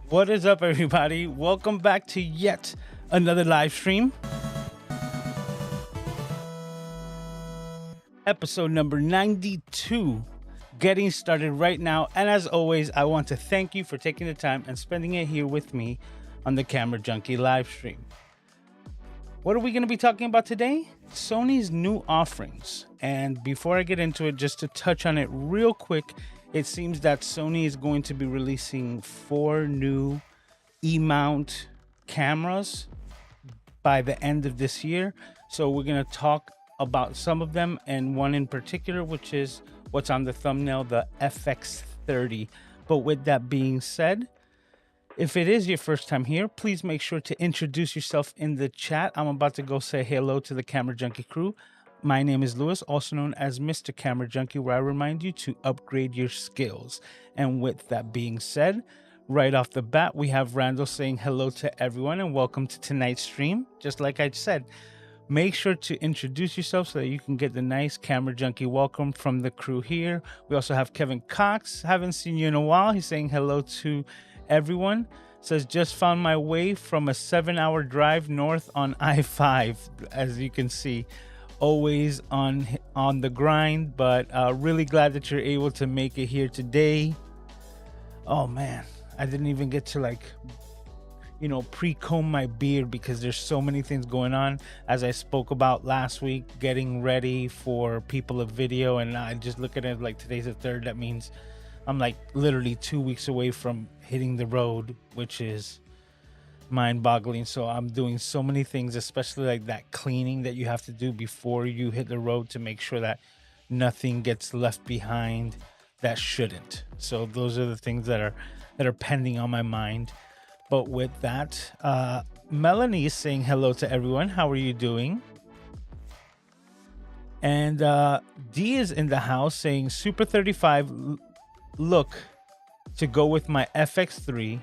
What is up, everybody? Welcome back to yet another live stream. Episode number 92, getting started right now. And as always, I want to thank you for taking the time and spending it here with me on the Camera Junkie Live Stream. What are we going to be talking about today? Sony's new offerings. And before I get into it, just to touch on it real quick, it seems that Sony is going to be releasing 4 new E-mount cameras by the end of this year. So we're going to talk about some of them, and one in particular, which is what's on the thumbnail, the FX-30. But with that being said, if it is your first time here, please make sure to introduce yourself in the chat. I'm about to go say hello to the Camera Junkie crew. My name is Lewis, also known as Mr. Camera Junkie, where I remind you to upgrade your skills. And with that being said, right off the bat, we have Randall saying hello to everyone and welcome to tonight's stream. Just like I said, make sure to introduce yourself so that you can get the nice Camera Junkie welcome from the crew here. We also have Kevin Cox. Haven't seen you in a while. He's saying hello to everyone. Says, just found my way from a 7-hour drive north on I-5. As you can see, always on the grind, but really glad that you're able to make it here today. Oh man, I didn't even get to pre-comb my beard because there's so many things going on, as I spoke about last week, getting ready for People of Video. And I just look at it like today's the 3rd. That means I'm like literally 2 weeks away from hitting the road, which is mind-boggling. So I'm doing so many things, especially like that cleaning that you have to do before you hit the road to make sure that nothing gets left behind that shouldn't. So those are the things that are pending on my mind. But with that, Melanie is saying hello to everyone. How are you doing? And D is in the house saying Super 35 look to go with my FX-30.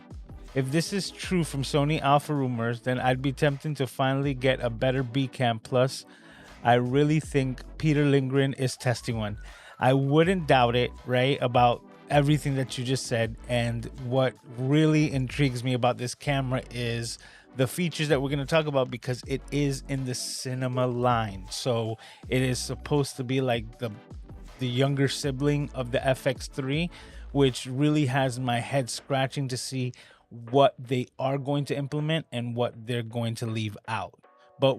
If this is true from Sony Alpha rumors, then I'd be tempted to finally get a better B-cam. Plus, I really think Peter Lindgren is testing one. I wouldn't doubt it, right, about everything that you just said. And what really intrigues me about this camera is the features that we're going to talk about, because it is in the cinema line. So it is supposed to be like the younger sibling of the FX-3, which really has my head scratching to see what they are going to implement and what they're going to leave out. But,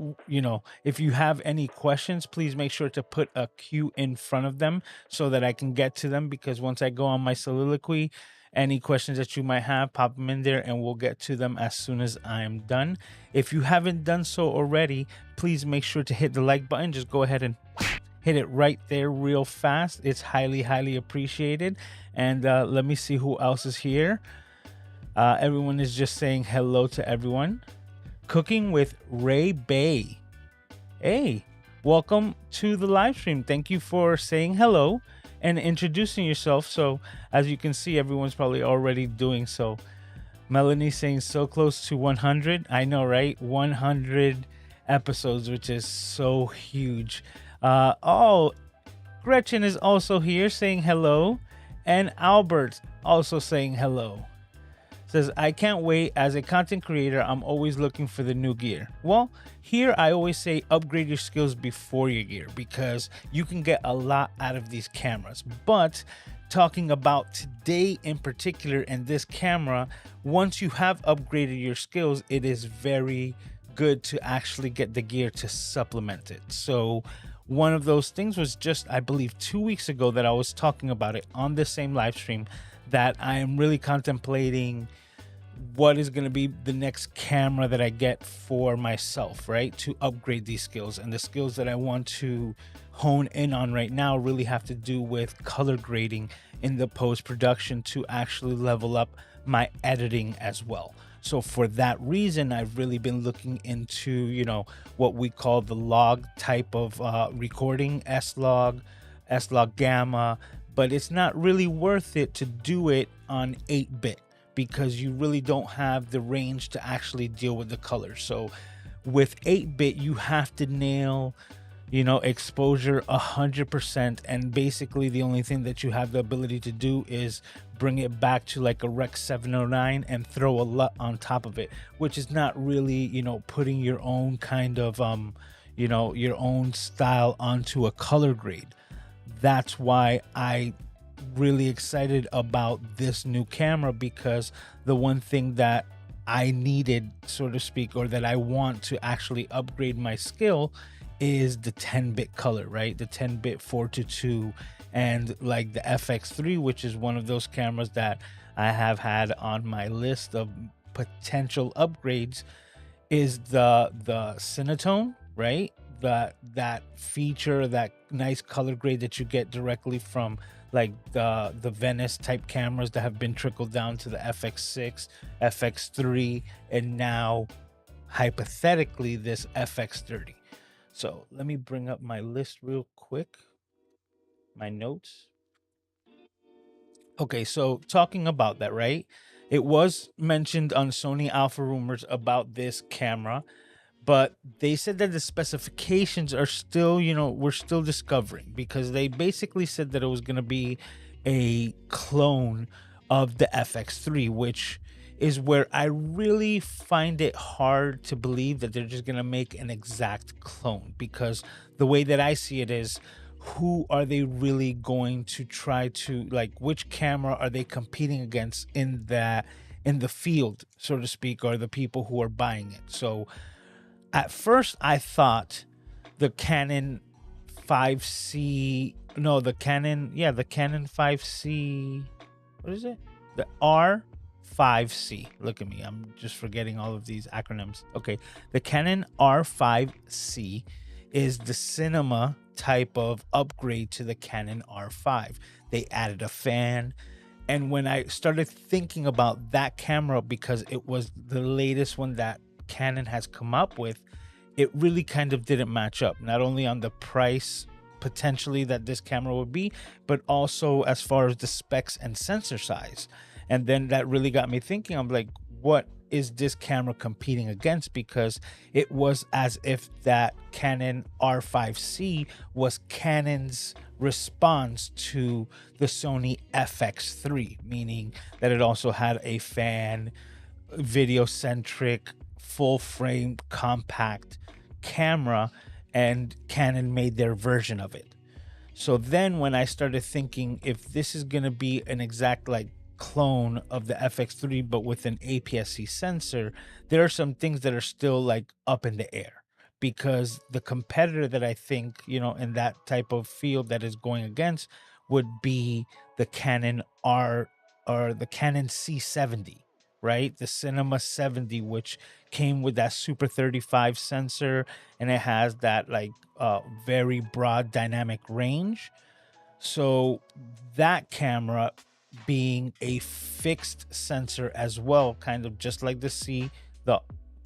if you have any questions, please make sure to put a Q in front of them so that I can get to them, because once I go on my soliloquy, any questions that you might have, pop them in there and we'll get to them as soon as I am done. If you haven't done so already, please make sure to hit the like button. Just go ahead and hit it right there real fast. It's highly, highly appreciated. And let me see who else is here. Everyone is just saying hello to everyone. Cooking with Ray Bay. Hey, welcome to the live stream. Thank you for saying hello and introducing yourself. So as you can see, everyone's probably already doing so. Melanie saying so close to 100. I know, right? 100 episodes, which is so huge. Gretchen is also here saying hello. And Albert also saying hello. Says, I can't wait. As a content creator, I'm always looking for the new gear. Well, here I always say upgrade your skills before your gear, because you can get a lot out of these cameras. But talking about today in particular and this camera, once you have upgraded your skills, it is very good to actually get the gear to supplement it. So one of those things was just, I believe, 2 weeks ago that I was talking about it on the same live stream, that I am really contemplating what is going to be the next camera that I get for myself, right? To upgrade these skills. And the skills that I want to hone in on right now really have to do with color grading in the post-production to actually level up my editing as well. So for that reason, I've really been looking into, what we call the log type of recording, S-Log, S-Log Gamma, but it's not really worth it to do it on 8-bit because you really don't have the range to actually deal with the colors. So with 8-bit, you have to nail exposure 100%, and basically the only thing that you have the ability to do is bring it back to like a Rec 709 and throw a LUT on top of it, which is not really putting your own kind of your own style onto a color grade. That's why I really excited about this new camera, because the one thing that I needed, so to speak, or that I want to actually upgrade my skill is the 10-bit color, right? The 10-bit 4:2, and like the FX-3, which is one of those cameras that I have had on my list of potential upgrades, is the Cinetone, right? That feature, that nice color grade that you get directly from like the Venice type cameras that have been trickled down to the FX6, FX3, and now hypothetically this FX-30. So let me bring up my list real quick, my notes. Okay, so talking about that, right? It was mentioned on Sony Alpha Rumors about this camera, but they said that the specifications are still, we're still discovering, because they basically said that it was going to be a clone of the FX3, which is where I really find it hard to believe that they're just going to make an exact clone, because the way that I see it is, who are they really going to try to, like, which camera are they competing against in the field, so to speak, or the people who are buying it? So at first I thought the Canon 5C, no, the Canon 5C, what is it? The R5C. Look at me, I'm just forgetting all of these acronyms. Okay, the Canon R5C is the cinema type of upgrade to the Canon R5. They added a fan, and when I started thinking about that camera, because it was the latest one that Canon has come up with, it really kind of didn't match up, not only on the price potentially that this camera would be, but also as far as the specs and sensor size. And then that really got me thinking. I'm like, what is this camera competing against? Because it was as if that Canon R5C was Canon's response to the Sony FX-3, meaning that it also had a fan, video centric, full frame, compact camera, and Canon made their version of it. So then when I started thinking, if this is going to be an exact like clone of the FX3 but with an APS-C sensor, there are some things that are still like up in the air, because the competitor that I think, in that type of field that is going against would be the Canon the Canon C70, right? The Cinema 70, which came with that Super 35 sensor, and it has that like very broad dynamic range. So that camera being a fixed sensor as well, kind of just like the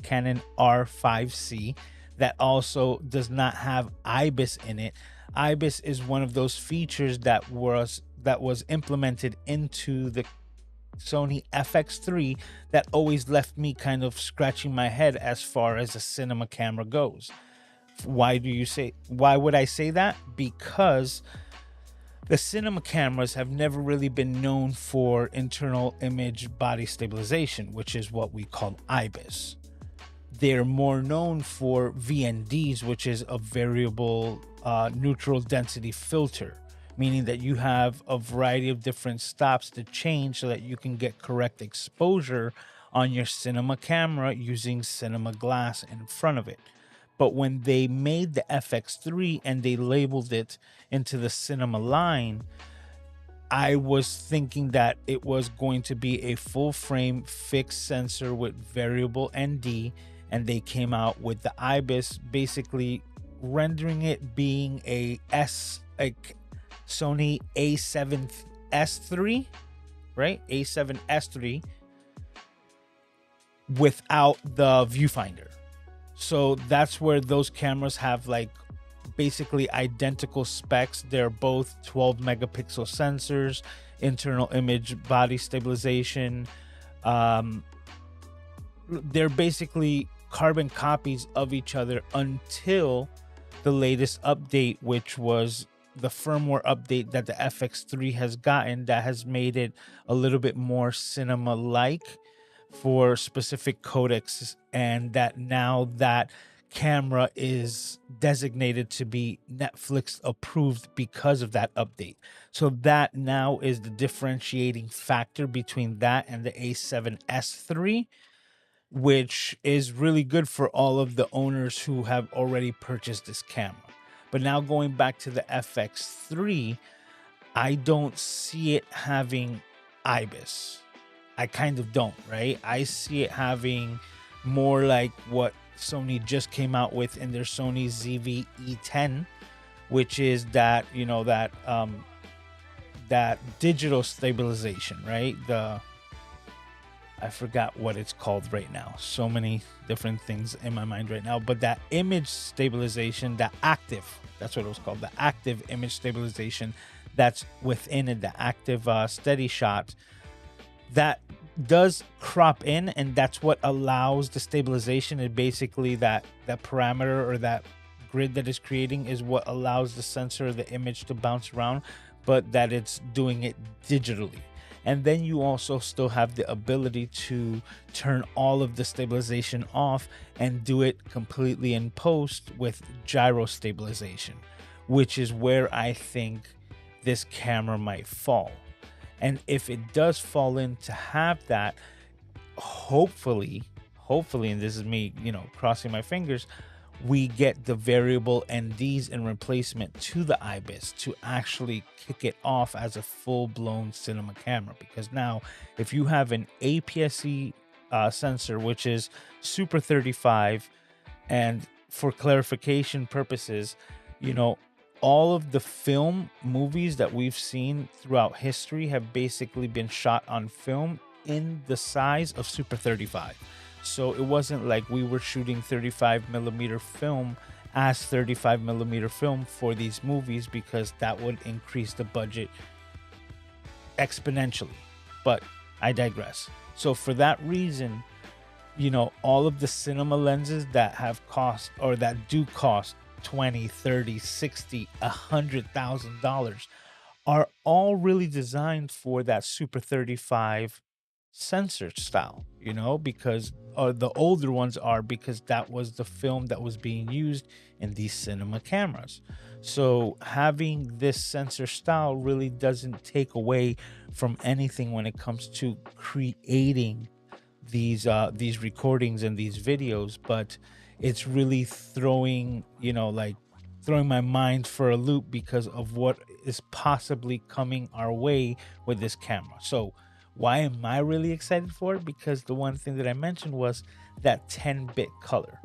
Canon R5C, that also does not have IBIS in it. IBIS is one of those features that was implemented into the Sony FX3 that always left me kind of scratching my head as far as a cinema camera goes. Why would I say that? Because the cinema cameras have never really been known for internal image body stabilization, which is what we call IBIS. They're more known for VNDs, which is a variable neutral density filter, meaning that you have a variety of different stops to change so that you can get correct exposure on your cinema camera using cinema glass in front of it. But when they made the FX3 and they labeled it into the cinema line, I was thinking that it was going to be a full frame fixed sensor with variable ND, and they came out with the IBIS, basically rendering it being a Sony A7S3, right? A7S3 without the viewfinder. So that's where those cameras have like basically identical specs. They're both 12 megapixel sensors, internal image body stabilization. They're basically carbon copies of each other until the latest update, which was the firmware update that the FX3 has gotten, that has made it a little bit more cinema-like for specific codecs, and that now that camera is designated to be Netflix approved because of that update. So that now is the differentiating factor between that and the A7S III, which is really good for all of the owners who have already purchased this camera. But now going back to the FX3, I don't see it having IBIS. I kind of don't, right? I see it having more like what Sony just came out with in their Sony ZV-E10, which is that, you know, that that digital stabilization, right? I forgot what it's called right now. So many different things in my mind right now, but that image stabilization, that active, that's what it was called, the active image stabilization that's within it, the active steady shot, that does crop in, and that's what allows the stabilization. And basically that parameter or that grid that is creating is what allows the sensor or the image to bounce around, but that it's doing it digitally. And then you also still have the ability to turn all of the stabilization off and do it completely in post with gyro stabilization, which is where I think this camera might fall. And if it does fall in to have that, hopefully, and this is me, you know, crossing my fingers, we get the variable NDs in replacement to the IBIS to actually kick it off as a full-blown cinema camera. Because now, if you have an APS-C sensor, which is Super 35, and for clarification purposes, you know, all of the film movies that we've seen throughout history have basically been shot on film in the size of Super 35. So it wasn't like we were shooting 35mm film as 35mm film for these movies, because that would increase the budget exponentially. But I digress. So for that reason, you know, all of the cinema lenses that have cost, or that do cost $20, $30, $60, $100,000 are all really designed for that Super 35 sensor style, you know, because the older ones are, because that was the film that was being used in these cinema cameras. So having this sensor style really doesn't take away from anything when it comes to creating these recordings and these videos, but it's really throwing, you know, like throwing my mind for a loop because of what is possibly coming our way with this camera. So why am I really excited for it? Because the one thing that I mentioned was that 10-bit color.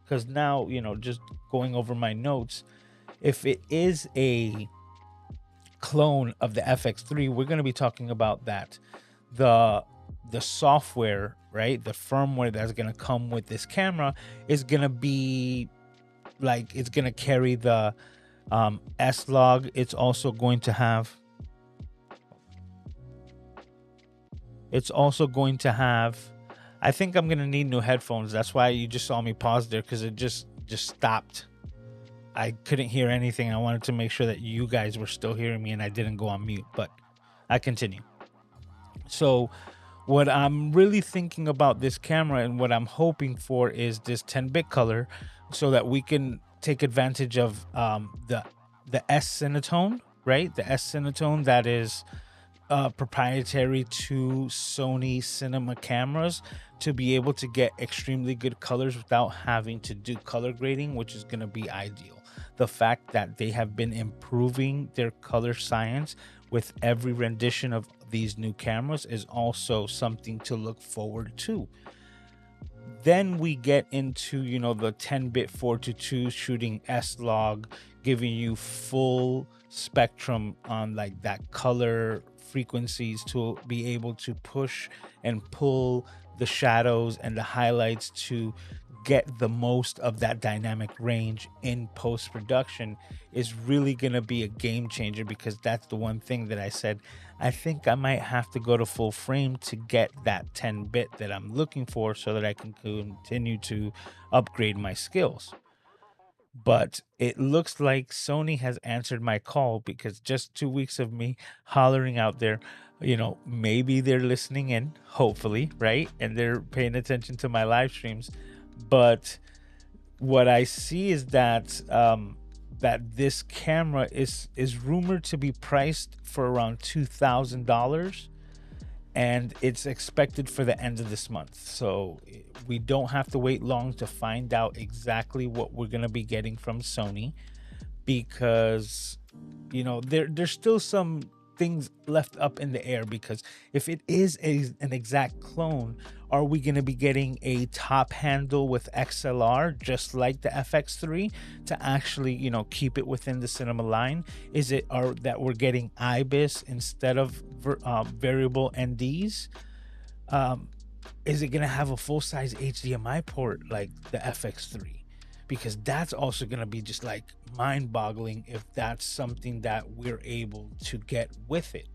Because now, you know, just going over my notes, if it is a clone of the FX3, we're going to be talking about that the software, right, the firmware that's going to come with this camera is going to be like, it's going to carry the S-Log. It's also going to have I think I'm going to need new headphones. That's why you just saw me pause there, because it just stopped. I couldn't hear anything. I wanted to make sure that you guys were still hearing me and I didn't go on mute, but I continue. So what I'm really thinking about this camera and what I'm hoping for is this 10-bit color, so that we can take advantage of the S-Cinetone, right? The S-Cinetone that is proprietary to Sony cinema cameras, to be able to get extremely good colors without having to do color grading, which is going to be ideal. The fact that they have been improving their color science with every rendition of these new cameras is also something to look forward to. Then we get into, you know, the 10-bit 4:2 shooting S-Log, giving you full spectrum on like that color frequencies to be able to push and pull the shadows and the highlights to get the most of that dynamic range in post-production is really going to be a game changer, because that's the one thing that I said I think I might have to go to full frame to get that 10-bit that I'm looking for, so that I can continue to upgrade my skills. But it looks like Sony has answered my call, because just 2 weeks of me hollering out there, maybe they're listening in, hopefully, right? And they're paying attention to my live streams. But what I see is that that this camera is rumored to be priced for around $2,000, and it's expected for the end of this month. So we don't have to wait long to find out exactly what we're going to be getting from Sony, because there's still some things left up in the air, because if it is an exact clone, are we going to be getting a top handle with XLR just like the FX-3 to actually keep it within the cinema line? Is it that we're getting IBIS instead of variable NDs? Is it going to have a full-size HDMI port like the FX-3? Because that's also going to be just like mind-boggling if that's something that we're able to get with it,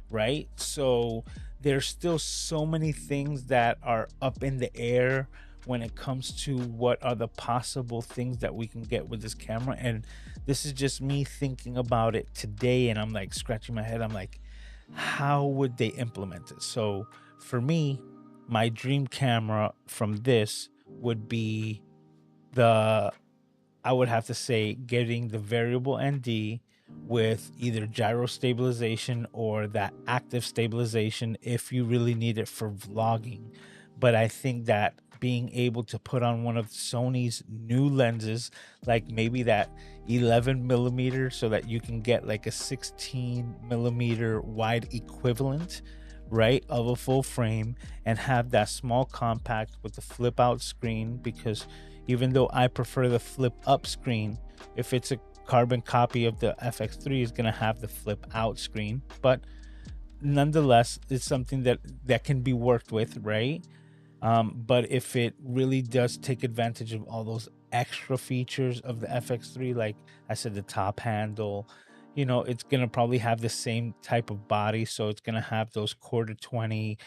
right? So there's still so many things that are up in the air when it comes to what are the possible things that we can get with this camera. And this is just me thinking about it today, and I'm like scratching my head. I'm like, how would they implement it? So for me, my dream camera from this would be I would have to say getting the variable ND with either gyro stabilization or that active stabilization if you really need it for vlogging. But I think that being able to put on one of Sony's new lenses, like maybe that 11 millimeter, so that you can get like a 16 millimeter wide equivalent, right, of a full frame, and have that small compact with the flip out screen. Because even though I prefer the flip up screen, if it's a carbon copy of the FX-3, is going to have the flip out screen. But nonetheless, it's something that can be worked with, right? But if it really does take advantage of all those extra features of the FX-3, like I said, the top handle, it's going to probably have the same type of body. So it's going to have those quarter 20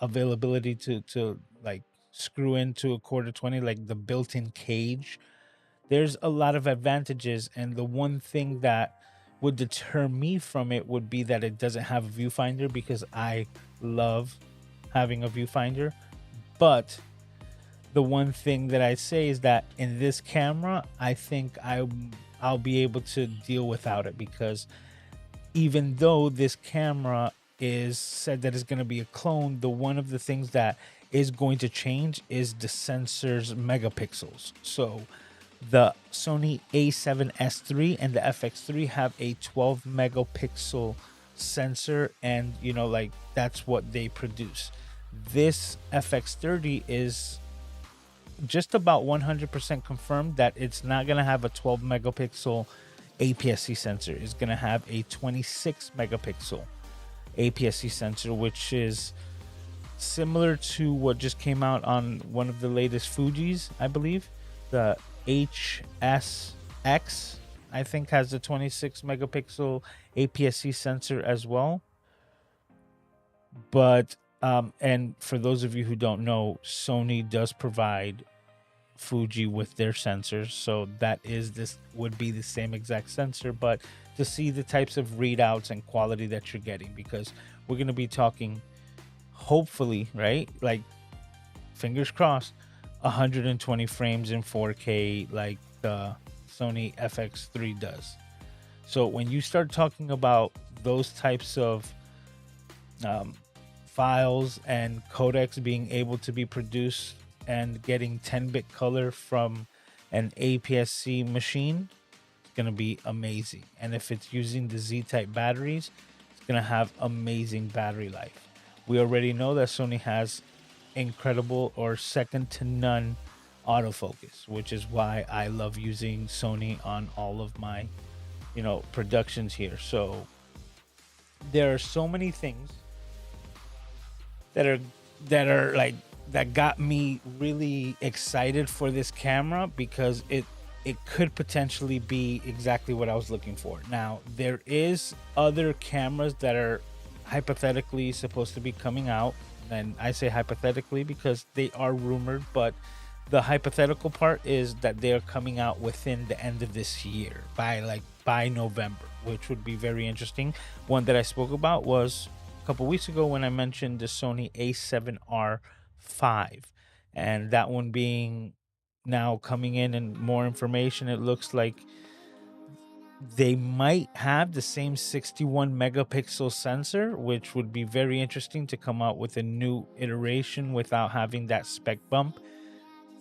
availability to like screw into a quarter 20, like the built-in cage. There's a lot of advantages, and the one thing that would deter me from it would be that it doesn't have a viewfinder, because I love having a viewfinder. But the one thing that I say is that in this camera, I think I'll be able to deal without it, because even though this camera is said that it's going to be a clone, one of the things that is going to change is the sensor's megapixels. So the Sony A7S III and the FX-3 have a 12 megapixel sensor, and like that's what they produce. This FX-30 is just about 100% confirmed that it's not going to have a 12 megapixel APS-C sensor. It's going to have a 26 megapixel APS-C sensor, which is similar to what just came out on one of the latest Fujis, I believe. The HS-X, I think, has a 26 megapixel APS-C sensor as well. But and for those of you who don't know, Sony does provide Fuji with their sensors, so this would be the same exact sensor, but to see the types of readouts and quality that you're getting, because we're going to be talking, hopefully, right, like fingers crossed, 120 frames in 4K like the Sony FX-3 does. So when you start talking about those types of files and codecs being able to be produced and getting 10-bit color from an APS-C machine, it's going to be amazing. And if it's using the Z-type batteries, it's going to have amazing battery life. We already know that Sony has incredible or second to none autofocus, which is why I love using Sony on all of my productions here. So there are so many things that are like that got me really excited for this camera, because it could potentially be exactly what I was looking for. Now, there is other cameras that are hypothetically supposed to be coming out, and I say hypothetically because they are rumored, but The hypothetical part is that they're coming out within the end of this year, by November, which would be very interesting. One that I spoke about was a couple weeks ago when I mentioned the Sony A7R5, and that one being now coming in and more information. It looks like they might have the same 61 megapixel sensor, which would be very interesting to come out with a new iteration without having that spec bump,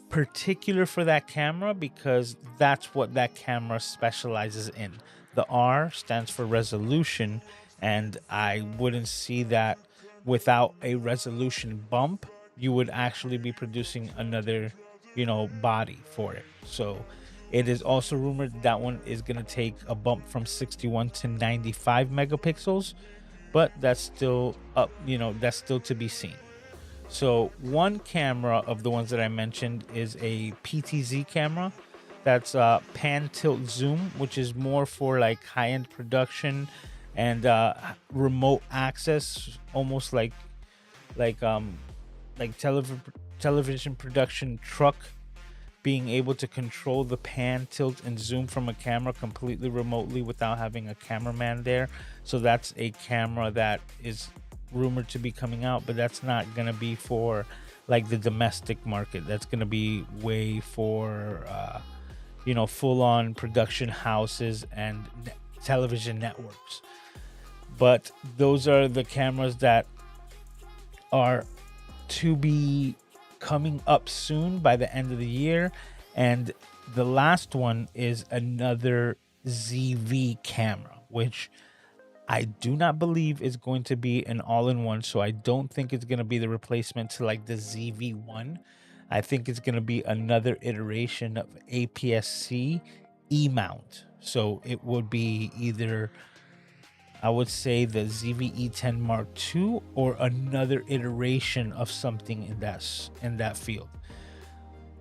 particular for that camera, because that's what that camera specializes in. The R stands for resolution, and I wouldn't see that without a resolution bump. You would actually be producing another, body for it. So it is also rumored that one is going to take a bump from 61 to 95 megapixels, but that's still up, that's still to be seen. So one camera of the ones that I mentioned is a Ptz camera. That's pan tilt zoom, which is more for like high-end production and remote access, almost like television production truck, being able to control the pan, tilt, and zoom from a camera completely remotely without having a cameraman there. So that's a camera that is rumored to be coming out, but that's not going to be for like the domestic market. That's going to be way for full-on production houses and television networks. But those are the cameras that are to be coming up soon by the end of the year. And the last one is another ZV camera, which I do not believe is going to be an all-in-one. So I don't think it's going to be the replacement to like the ZV-1. I think it's going to be another iteration of APS-C E-mount. So it would be either, I would say, the ZV-E10 Mark II or another iteration of something in that field.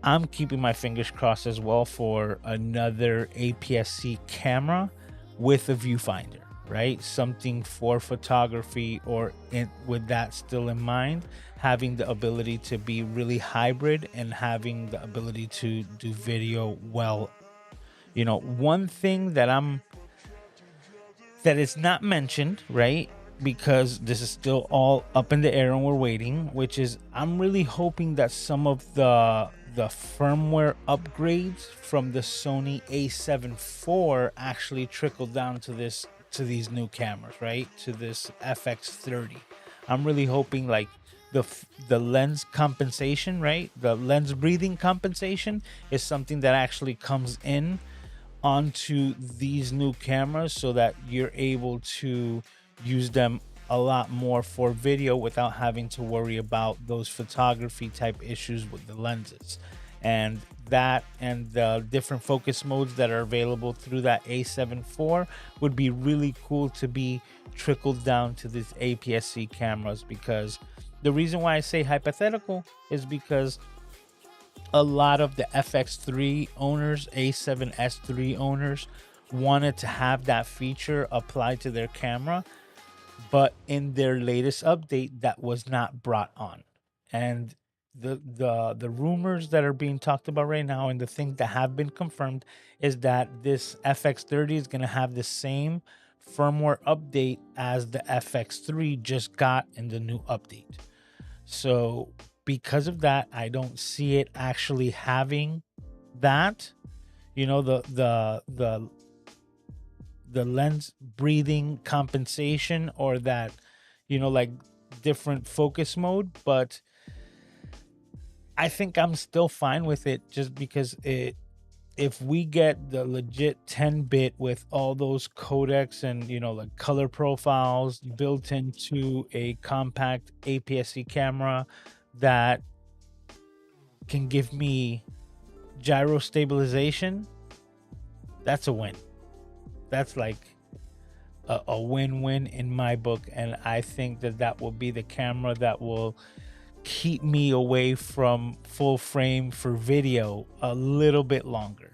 I'm keeping my fingers crossed as well for another APS-C camera with a viewfinder, right? Something for photography, or with that still in mind, having the ability to be really hybrid and having the ability to do video well. One thing that is not mentioned, right? Because this is still all up in the air and we're waiting, which is I'm really hoping that some of the firmware upgrades from the Sony A7 IV actually trickle down to these new cameras, right? To this FX-30. I'm really hoping like the lens compensation, right? The lens breathing compensation is something that actually comes in onto these new cameras so that you're able to use them a lot more for video without having to worry about those photography type issues with the lenses. And that and the different focus modes that are available through that A7 IV would be really cool to be trickled down to these APS-C cameras, because the reason why I say hypothetical is because a lot of the FX3 owners, A7S3 owners, wanted to have that feature applied to their camera, but in their latest update that was not brought on. And the rumors that are being talked about right now, and the things that have been confirmed, is that this FX30 is going to have the same firmware update as the FX3 just got in the new update. So because of that, I don't see it actually having that, the lens breathing compensation, or that, like different focus mode. But I think I'm still fine with it, just because if we get the legit 10-bit with all those codecs and, like color profiles built into a compact APS-C camera that can give me gyro stabilization, that's a win. That's like a win-win in my book. And I think that will be the camera that will keep me away from full frame for video a little bit longer,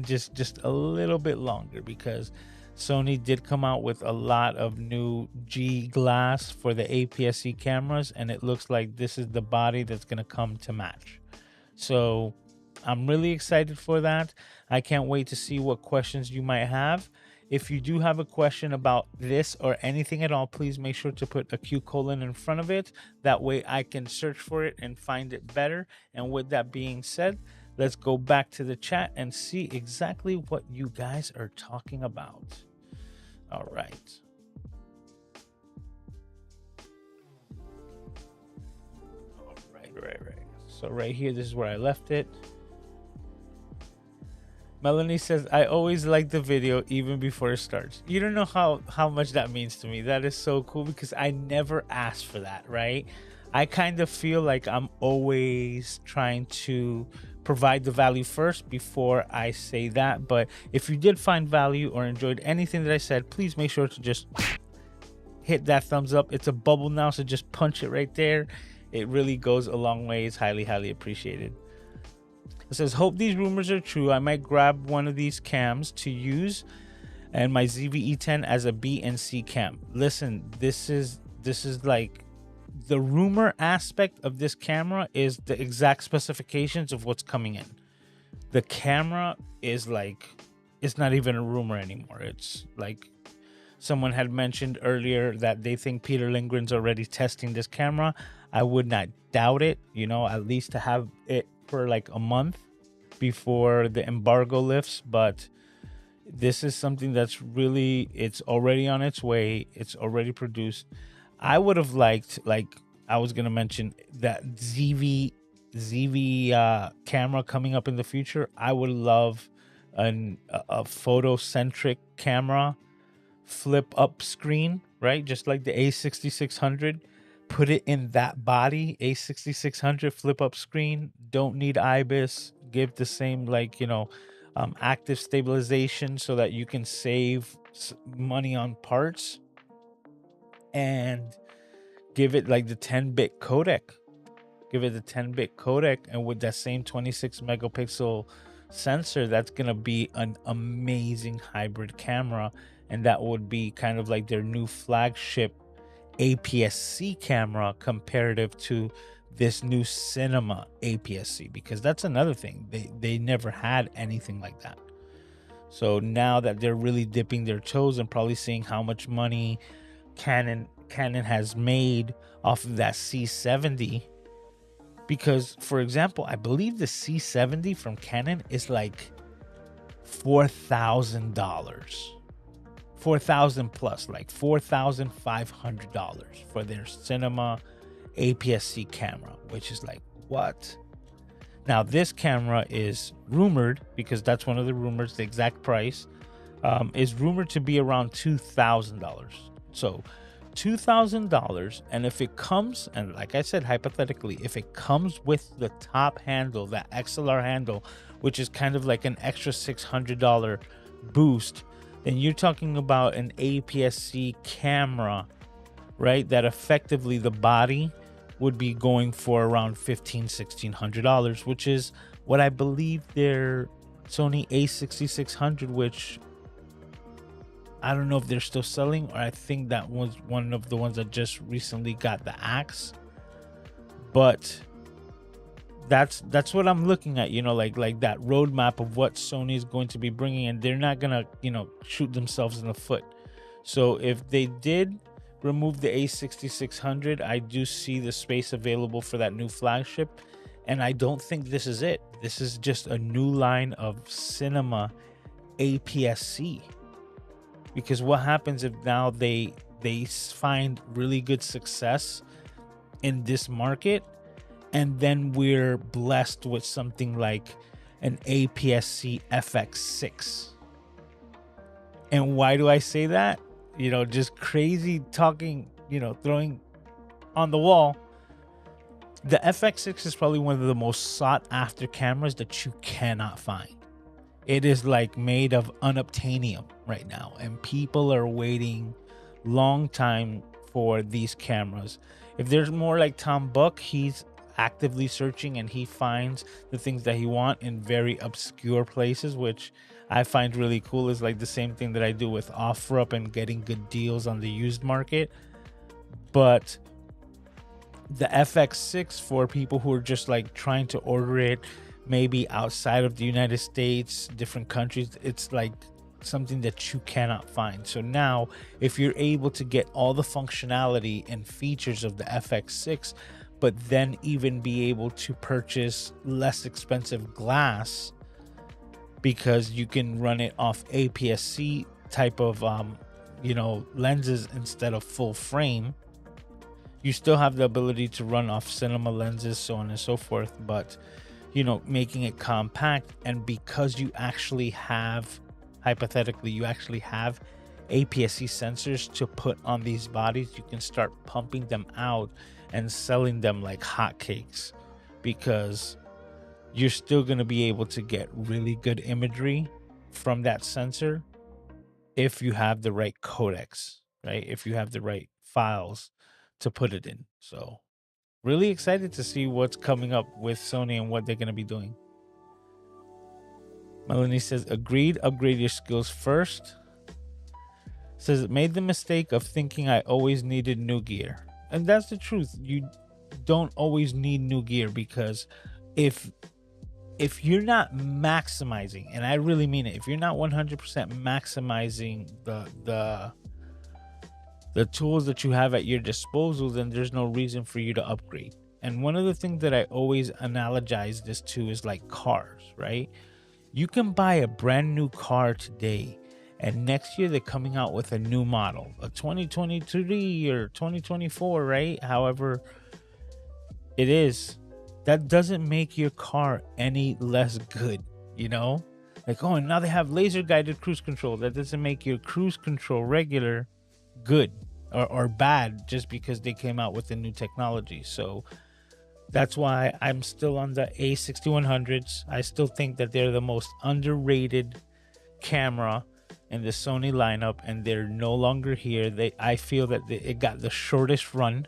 just a little bit longer, because Sony did come out with a lot of new G glass for the APS-C cameras, and it looks like this is the body that's going to come to match. So I'm really excited for that. I can't wait to see what questions you might have. If you do have a question about this or anything at all, please make sure to put a Q colon in front of it. That way I can search for it and find it better. And with that being said, let's go back to the chat and see exactly what you guys are talking about. All right. All right. So right here, this is where I left it. Melanie says, I always like the video even before it starts. You don't know how much that means to me. That is so cool because I never asked for that, right? I kind of feel like I'm always trying to provide the value first before I say that. But if you did find value or enjoyed anything that I said, please make sure to just hit that thumbs up. It's a bubble now, so just punch it right there. It really goes a long way. It's highly, highly appreciated. It says, hope these rumors are true. I might grab one of these cams to use and my ZV-E10 as a B and C cam. Listen, this is like the rumor aspect of this camera is the exact specifications of what's coming in. The camera is like, it's not even a rumor anymore. It's like someone had mentioned earlier that they think Peter Lindgren's already testing this camera. I would not doubt it, you know, at least to have it for like a month before the embargo lifts. But this is something that's really, it's already on its way. It's already produced. I would have liked, like I was going to mention, that ZV camera coming up in the future. I would love a photo-centric camera, flip up screen, right? Just like the A6600. Put it in that body, A6600 flip up screen. Don't need IBIS. Give the same, like, you know, active stabilization so that you can save money on parts, and give it like the 10-bit codec. Give it the 10-bit codec, and with that same 26 megapixel sensor, that's gonna be an amazing hybrid camera, and that would be kind of like their new flagship APS-C camera comparative to this new cinema APS-C, because that's another thing. They never had anything like that. So now that they're really dipping their toes and probably seeing how much money Canon has made off of that C70, because for example, I believe the C70 from Canon is like $4,000. 4,000 plus, like $4,500 for their cinema APS-C camera, which is like, what? Now this camera is rumored, because that's one of the rumors, the exact price is rumored to be around $2,000. So $2,000, and if it comes, and like I said, hypothetically, if it comes with the top handle, that XLR handle, which is kind of like an extra $600 boost, then you're talking about an APS-C camera, right? That effectively the body would be going for around $1,500-$1,600, which is what I believe their Sony A6600, which I don't know if they're still selling, or I think that was one of the ones that just recently got the axe. But that's what I'm looking at, you know, like that roadmap of what Sony is going to be bringing, and they're not gonna, you know, shoot themselves in the foot. So if they did remove the A6600, I do see the space available for that new flagship, and I don't think this is it. This is just a new line of cinema APS-C, because what happens if now they find really good success in this market, and then we're blessed with something like an APS-C FX-6. And why do I say that? You know, just crazy talking, you know, throwing on the wall. The FX-6 is probably one of the most sought after cameras that you cannot find. It is like made of unobtainium right now, and people are waiting long time for these cameras. If there's more like Tom Buck, he's actively searching and he finds the things that he wants in very obscure places, which I find really cool. Is like the same thing that I do with OfferUp and getting good deals on the used market. But The FX-6, for people who are just like trying to order it maybe outside of the United States, different countries, it's like something that you cannot find. So now if you're able to get all the functionality and features of the FX-6, but then even be able to purchase less expensive glass because you can run it off APS-C type of lenses instead of full frame. You still have the ability to run off cinema lenses, so on and so forth, but making it compact. And because you actually have, hypothetically, you actually have APS-C sensors to put on these bodies, you can start pumping them out and selling them like hotcakes, because you're still going to be able to get really good imagery from that sensor if you have the right codecs, right? If you have the right files to put it in. So really excited to see what's coming up with Sony and what they're going to be doing. Melanie says, agreed, upgrade your skills first. Says, made the mistake of thinking I always needed new gear. And that's the truth. You don't always need new gear, because if you're not maximizing, and I really mean it, if you're not 100% maximizing the tools that you have at your disposal, then there's no reason for you to upgrade. And one of the things that I always analogize this to is like cars, right? You can buy a brand new car today, and next year they're coming out with a new model, a 2023 or 2024, right? However it is, that doesn't make your car any less good, like, oh, and now they have laser guided cruise control. That doesn't make your cruise control regular good or bad just because they came out with a new technology. So that's why I'm still on the A6100s. I still think that they're the most underrated camera in the Sony lineup, and they're no longer here. I feel that it got the shortest run.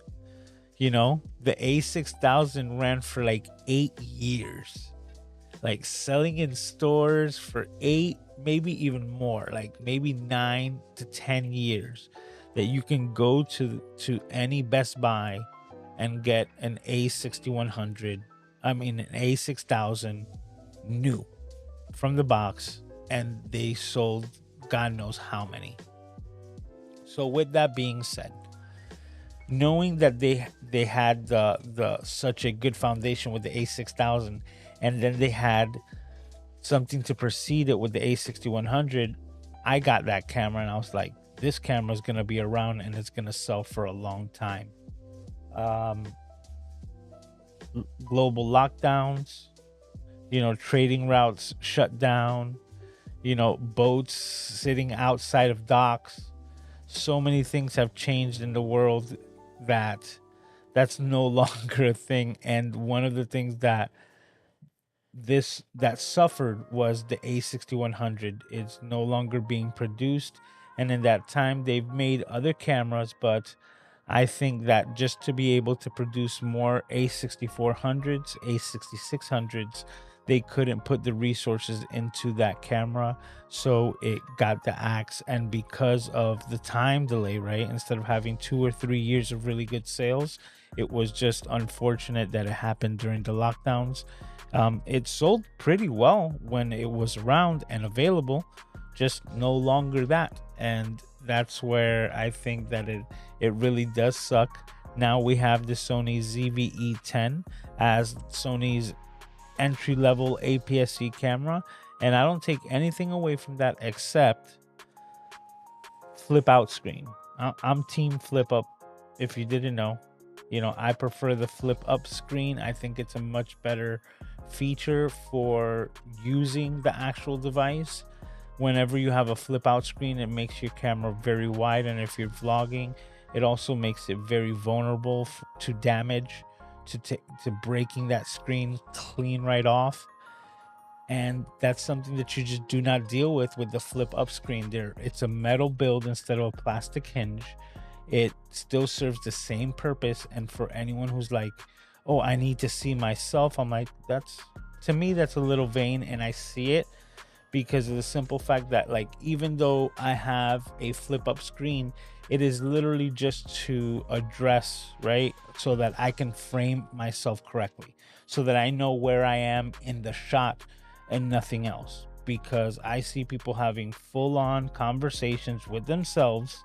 The A6000 ran for like 8 years, like selling in stores for 8, maybe even more, like maybe 9 to 10 years, that you can go to any Best Buy and get an A6100, an A6000 new from the box, and they sold God knows how many. So with that being said, knowing that they had the such a good foundation with the A6000, and then they had something to precede it with the A6100, I got that camera and I was like, this camera is going to be around and it's going to sell for a long time. Global lockdowns, trading routes shut down, boats sitting outside of docks. So many things have changed in the world that's no longer a thing. And one of the things that suffered was the A6100. It's no longer being produced, and in that time they've made other cameras, but I think that just to be able to produce more A6400s, A6600s, they couldn't put the resources into that camera, so it got the axe. And because of the time delay, right, instead of having 2 or 3 years of really good sales, it was just unfortunate that it happened during the lockdowns. It sold pretty well when it was around and available, just no longer that. And that's where I think that it really does suck. Now we have the Sony ZV-E10 as Sony's entry-level APS-C camera, and I don't take anything away from that except flip out screen. I'm team flip up, if you didn't know. I prefer the flip up screen. I think it's a much better feature for using the actual device. Whenever you have a flip out screen, it makes your camera very wide, and if you're vlogging, it also makes it very vulnerable to damage, to breaking that screen clean right off. And that's something that you just do not deal with the flip up screen. It's a metal build instead of a plastic hinge. It still serves the same purpose. And for anyone who's like, oh, I need to see myself, I'm like, to me that's a little vain, and I see it. because of the simple fact that, like, even though I have a flip up screen, it is literally just to address, right, so that I can frame myself correctly, so that I know where I am in the shot and nothing else. Because I see people having full on conversations with themselves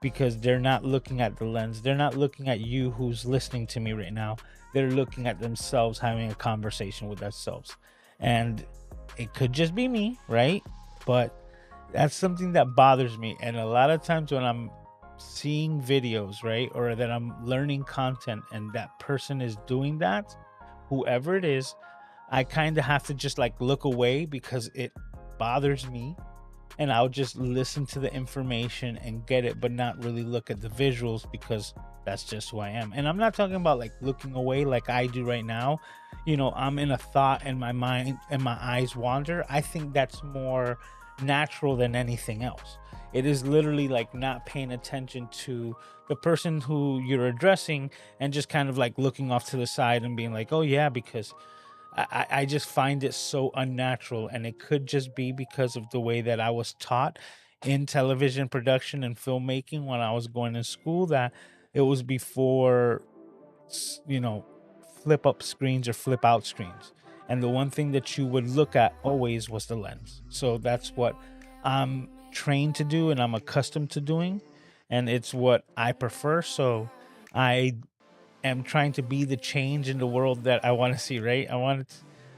because they're not looking at the lens. They're not looking at you who's listening to me right now. They're looking at themselves having a conversation with themselves. And it could just be me, right? But that's something that bothers me. And a lot of times when I'm seeing videos, right, or that I'm learning content and that person is doing that, whoever it is, I kind of have to just like look away because it bothers me, and I'll just listen to the information and get it, but not really look at the visuals because that's just who I am. And I'm not talking about like looking away like I do right now. You know, I'm in a thought and my mind and my eyes wander. I think that's more natural than anything else. It is literally like not paying attention to the person who you're addressing and just kind of like looking off to the side and being like, oh yeah, because I just find it so unnatural. And it could just be because of the way that I was taught in television production and filmmaking when I was going to school, that it was before, you know, flip up screens or flip out screens. And the one thing that you would look at always was the lens. So that's what I'm trained to do and I'm accustomed to doing. And it's what I prefer. So I am trying to be the change in the world that I want to see, right?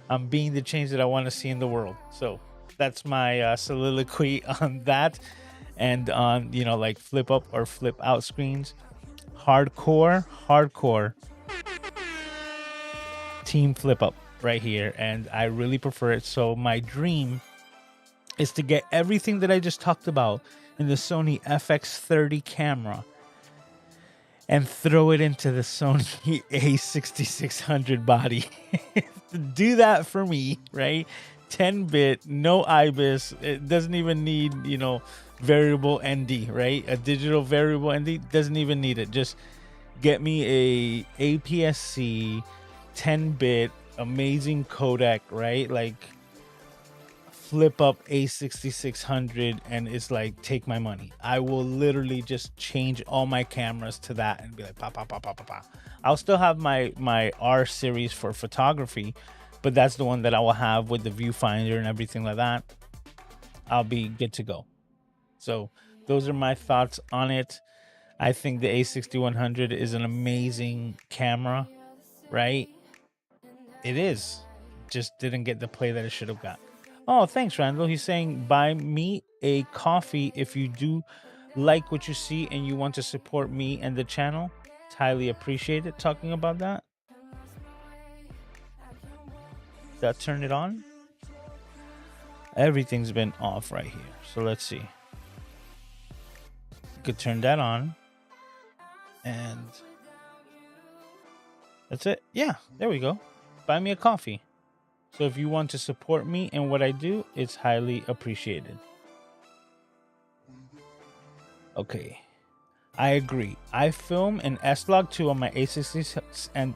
I'm being the change that I want to see in the world. So that's my soliloquy on that, and on, you know, like flip up or flip out screens. Hardcore team flip up right here, and I really prefer it. So my dream is to get everything that I just talked about in the Sony FX-30 camera and throw it into the Sony A6600 body. Do that for me, right? 10-bit, no IBIS. It doesn't even need, you know, variable ND, right? A digital variable ND doesn't even need it. Just get me a APS-C 10-bit amazing codec, right? Like flip up A6600, and it's like, take my money. I will literally just change all my cameras to that and be like, pop, pop, pop, pop, pop, pop. I'll still have my R series for photography, but that's the one that I will have with the viewfinder and everything like that. I'll be good to go. So those are my thoughts on it. I think the A6100 is an amazing camera, right? It is. Just didn't get the play that it should have got. Oh, thanks, Randall. He's saying, buy me a coffee if you do like what you see and you want to support me and the channel. It's highly appreciated. Talking about that. Did I turn it on? Everything's been off right here. So let's see. Could turn that on. And that's it. Yeah, there we go. Buy me a coffee. So if you want to support me and what I do, it's highly appreciated. Okay. I agree. I film an S-Log2 on my A66 and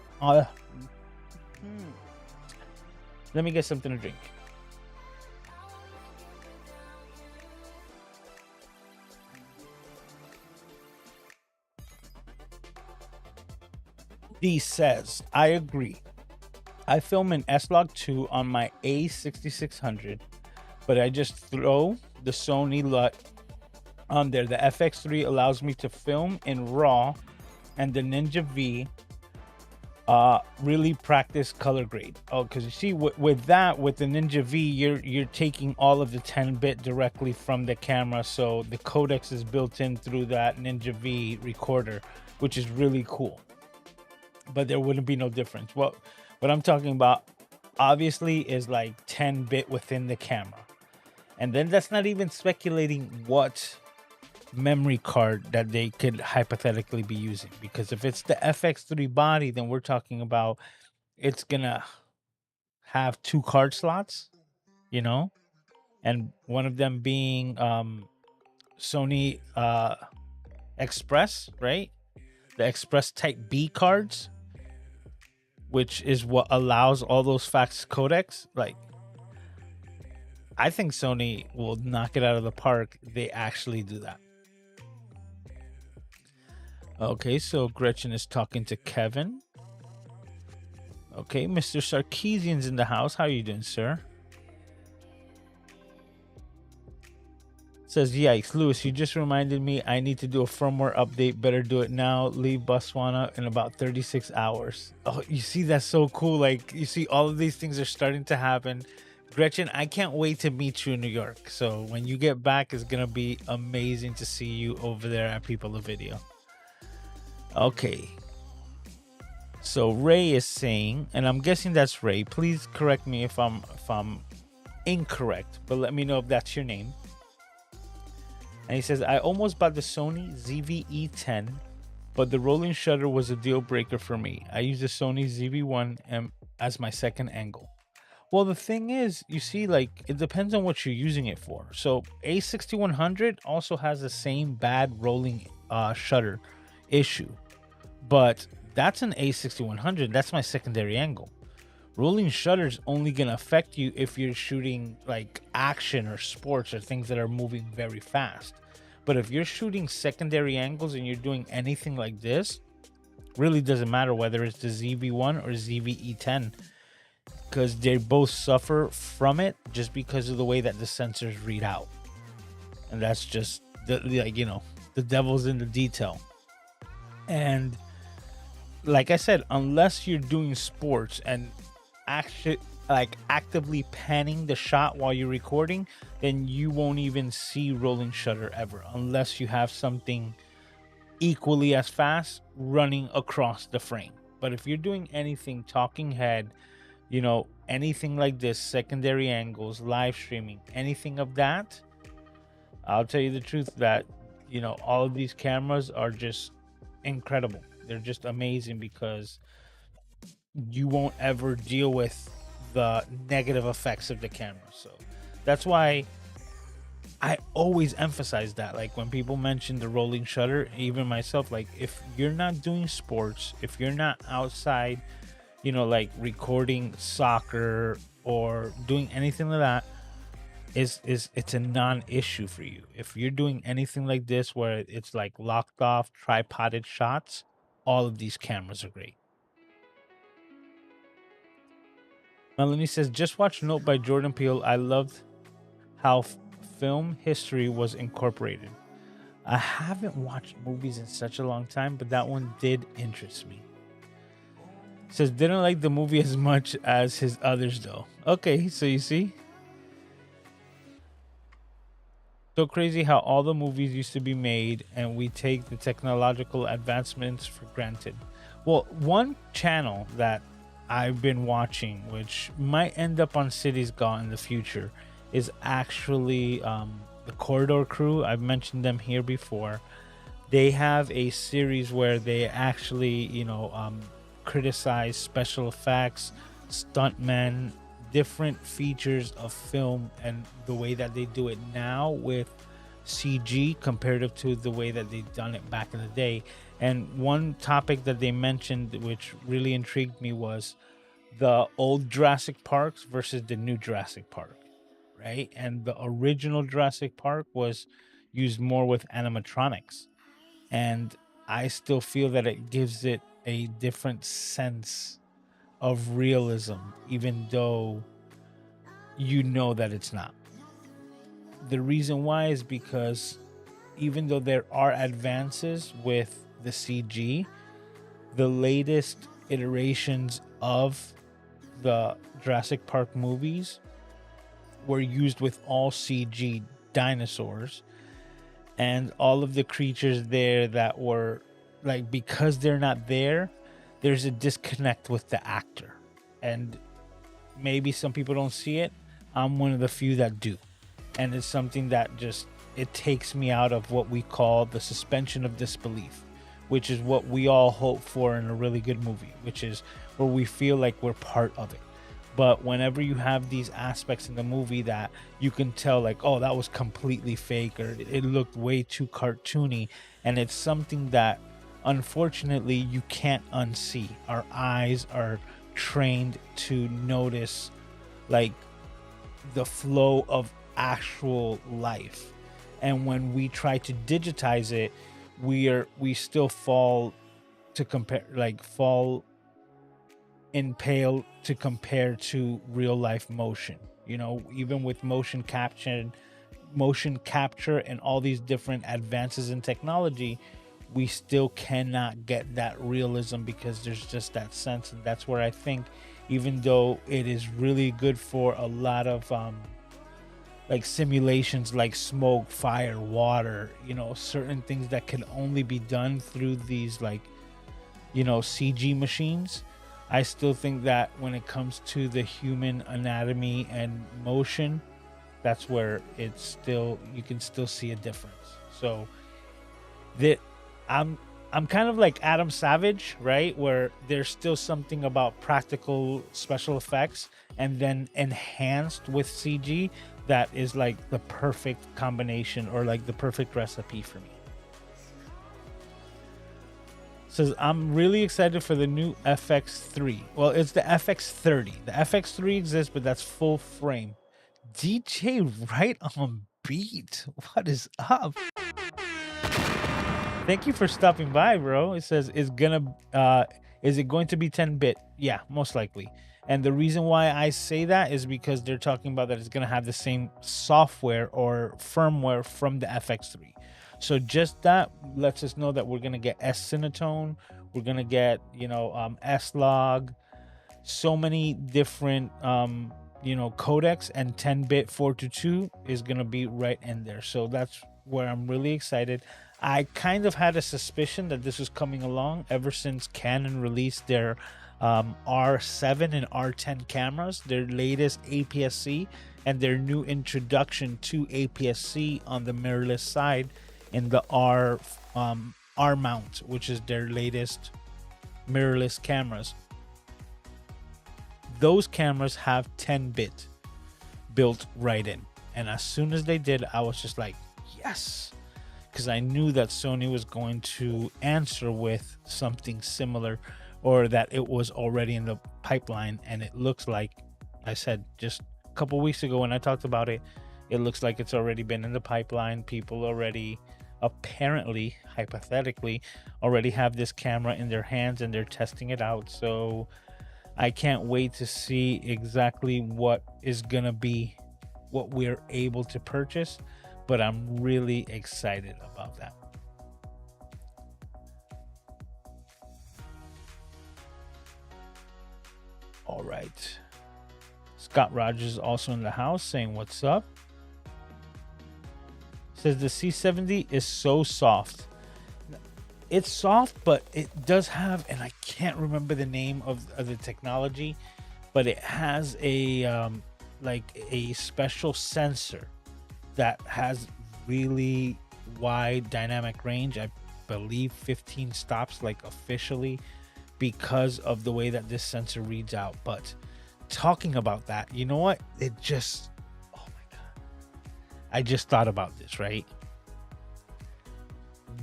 let me get something to drink. D says, I agree. I film an S-Log2 on my A6600, but I just throw the Sony LUT on there. The FX-3 allows me to film in RAW, and the Ninja V really practice color grade. Oh, because you see, with the Ninja V, you're taking all of the 10-bit directly from the camera, so the codecs is built in through that Ninja V recorder, which is really cool. But there wouldn't be no difference. What I'm talking about, obviously, is like 10-bit within the camera. And then that's not even speculating what memory card that they could hypothetically be using. Because if it's the FX-3 body, then we're talking about it's going to have 2 card slots, you know? And one of them being Sony Express, right? The Express Type B cards, which is what allows all those fax codecs. Like, I think Sony will knock it out of the park. They actually do that. Okay, so Gretchen is talking to Kevin. Okay, Mr. Sarkeesian's in the house. How are you doing, sir? Says, yikes, Lewis, you just reminded me I need to do a firmware update. Better do it now. Leave Botswana in about 36 hours. Oh, you see, that's so cool. Like, you see, all of these things are starting to happen. Gretchen, I can't wait to meet you in New York. So when you get back, it's going to be amazing to see you over there at People of Video. Okay. So Ray is saying, and I'm guessing that's Ray. Please correct me if I'm incorrect, but let me know if that's your name. And he says, I almost bought the Sony ZV-E10, but the rolling shutter was a deal breaker for me. I use the Sony ZV-1 as my second angle. Well, the thing is, you see, like, it depends on what you're using it for. So A6100 also has the same bad rolling shutter issue, but that's an A6100. That's my secondary angle. Rolling shutter is only going to affect you if you're shooting like action or sports or things that are moving very fast. But if you're shooting secondary angles and you're doing anything like this, really doesn't matter whether it's the ZV-1 or ZV-E10, because they both suffer from it just because of the way that the sensors read out. And that's just the devil's in the detail. And like I said, unless you're doing sports and actually like actively panning the shot while you're recording, then you won't even see rolling shutter ever, unless you have something equally as fast running across the frame. But if you're doing anything talking head, anything like this, secondary angles, live streaming, anything of that, I'll tell you the truth that all of these cameras are just incredible. They're just amazing because you won't ever deal with the negative effects of the camera. So that's why I always emphasize that. Like when people mention the rolling shutter, even myself, like if you're not doing sports, if you're not outside, like recording soccer or doing anything like that, it's a non-issue for you. If you're doing anything like this where it's like locked off tripoded shots, all of these cameras are great. Melanie says, just watch Note by Jordan Peele. I loved how film history was incorporated. I haven't watched movies in such a long time, but that one did interest me. Says, didn't like the movie as much as his others though. Okay, so you see? So crazy how all the movies used to be made and we take the technological advancements for granted. Well, one channel that I've been watching, which might end up on Cities Gone in the future, is actually the Corridor Crew. I've mentioned them here before. They have a series where they actually, criticize special effects, stuntmen, different features of film, and the way that they do it now with CG comparative to the way that they've done it back in the day. And one topic that they mentioned, which really intrigued me, was the old Jurassic Parks versus the new Jurassic Park, right? And the original Jurassic Park was used more with animatronics. And I still feel that it gives it a different sense of realism, even though that it's not. The reason why is because even though there are advances with the CG, the latest iterations of the Jurassic Park movies were used with all CG dinosaurs, and all of the creatures there that were like, because they're not there, there's a disconnect with the actor. And maybe some people don't see it. I'm one of the few that do. And it's something that just, it takes me out of what we call the suspension of disbelief, which is what we all hope for in a really good movie, which is where we feel like we're part of it. But whenever you have these aspects in the movie that you can tell, like, oh, that was completely fake, or it looked way too cartoony, and it's something that unfortunately you can't unsee. Our eyes are trained to notice like the flow of actual life. And when we try to digitize it, we still fall in pale to compare to real life motion. You know, even with motion capture and all these different advances in technology, we still cannot get that realism because there's just that sense. And that's where I think, even though it is really good for a lot of like simulations like smoke, fire, water, you know, certain things that can only be done through these, like, you know, CG machines, I still think that when it comes to the human anatomy and motion, that's where it's still, you can still see a difference. So that I'm kind of like Adam Savage, right? Where there's still something about practical special effects and then enhanced with CG that is like the perfect combination, or like the perfect recipe for me. Says, I'm really excited for the new FX-3. Well, it's the FX-30. The FX-3 exists, but that's full frame. DJ right on beat. What is up? Thank you for stopping by, bro. It says, is it going to be 10-bit? Yeah, most likely. And the reason why I say that is because they're talking about that it's going to have the same software or firmware from the FX-3. So just that lets us know that we're going to get S-Cinetone, we're going to get, you know, S-Log, so many different, you know, codecs, and 10-bit 422 is going to be right in there. So that's where I'm really excited. I kind of had a suspicion that this was coming along ever since Canon released their R7 and R10 cameras, their latest APS-C, and their new introduction to APS-C on the mirrorless side in the R mount, which is their latest mirrorless cameras. Those cameras have 10-bit built right in, and as soon as they did, I was just like, yes, because I knew that Sony was going to answer with something similar, or that it was already in the pipeline. And it looks like, I said just a couple weeks ago when I talked about it, it looks like it's already been in the pipeline. People already, apparently, hypothetically, already have this camera in their hands and they're testing it out. So I can't wait to see exactly what is gonna be what we're able to purchase, but I'm really excited about that. All right. Scott Rogers is also in the house saying what's up. Says the C70 is so soft. It's soft, but it does have, and I can't remember the name of the technology, but it has a like a special sensor that has really wide dynamic range. I believe 15 stops, like officially, because of the way that this sensor reads out. But talking about that, you know what? It just, oh my God. I just thought about this, right?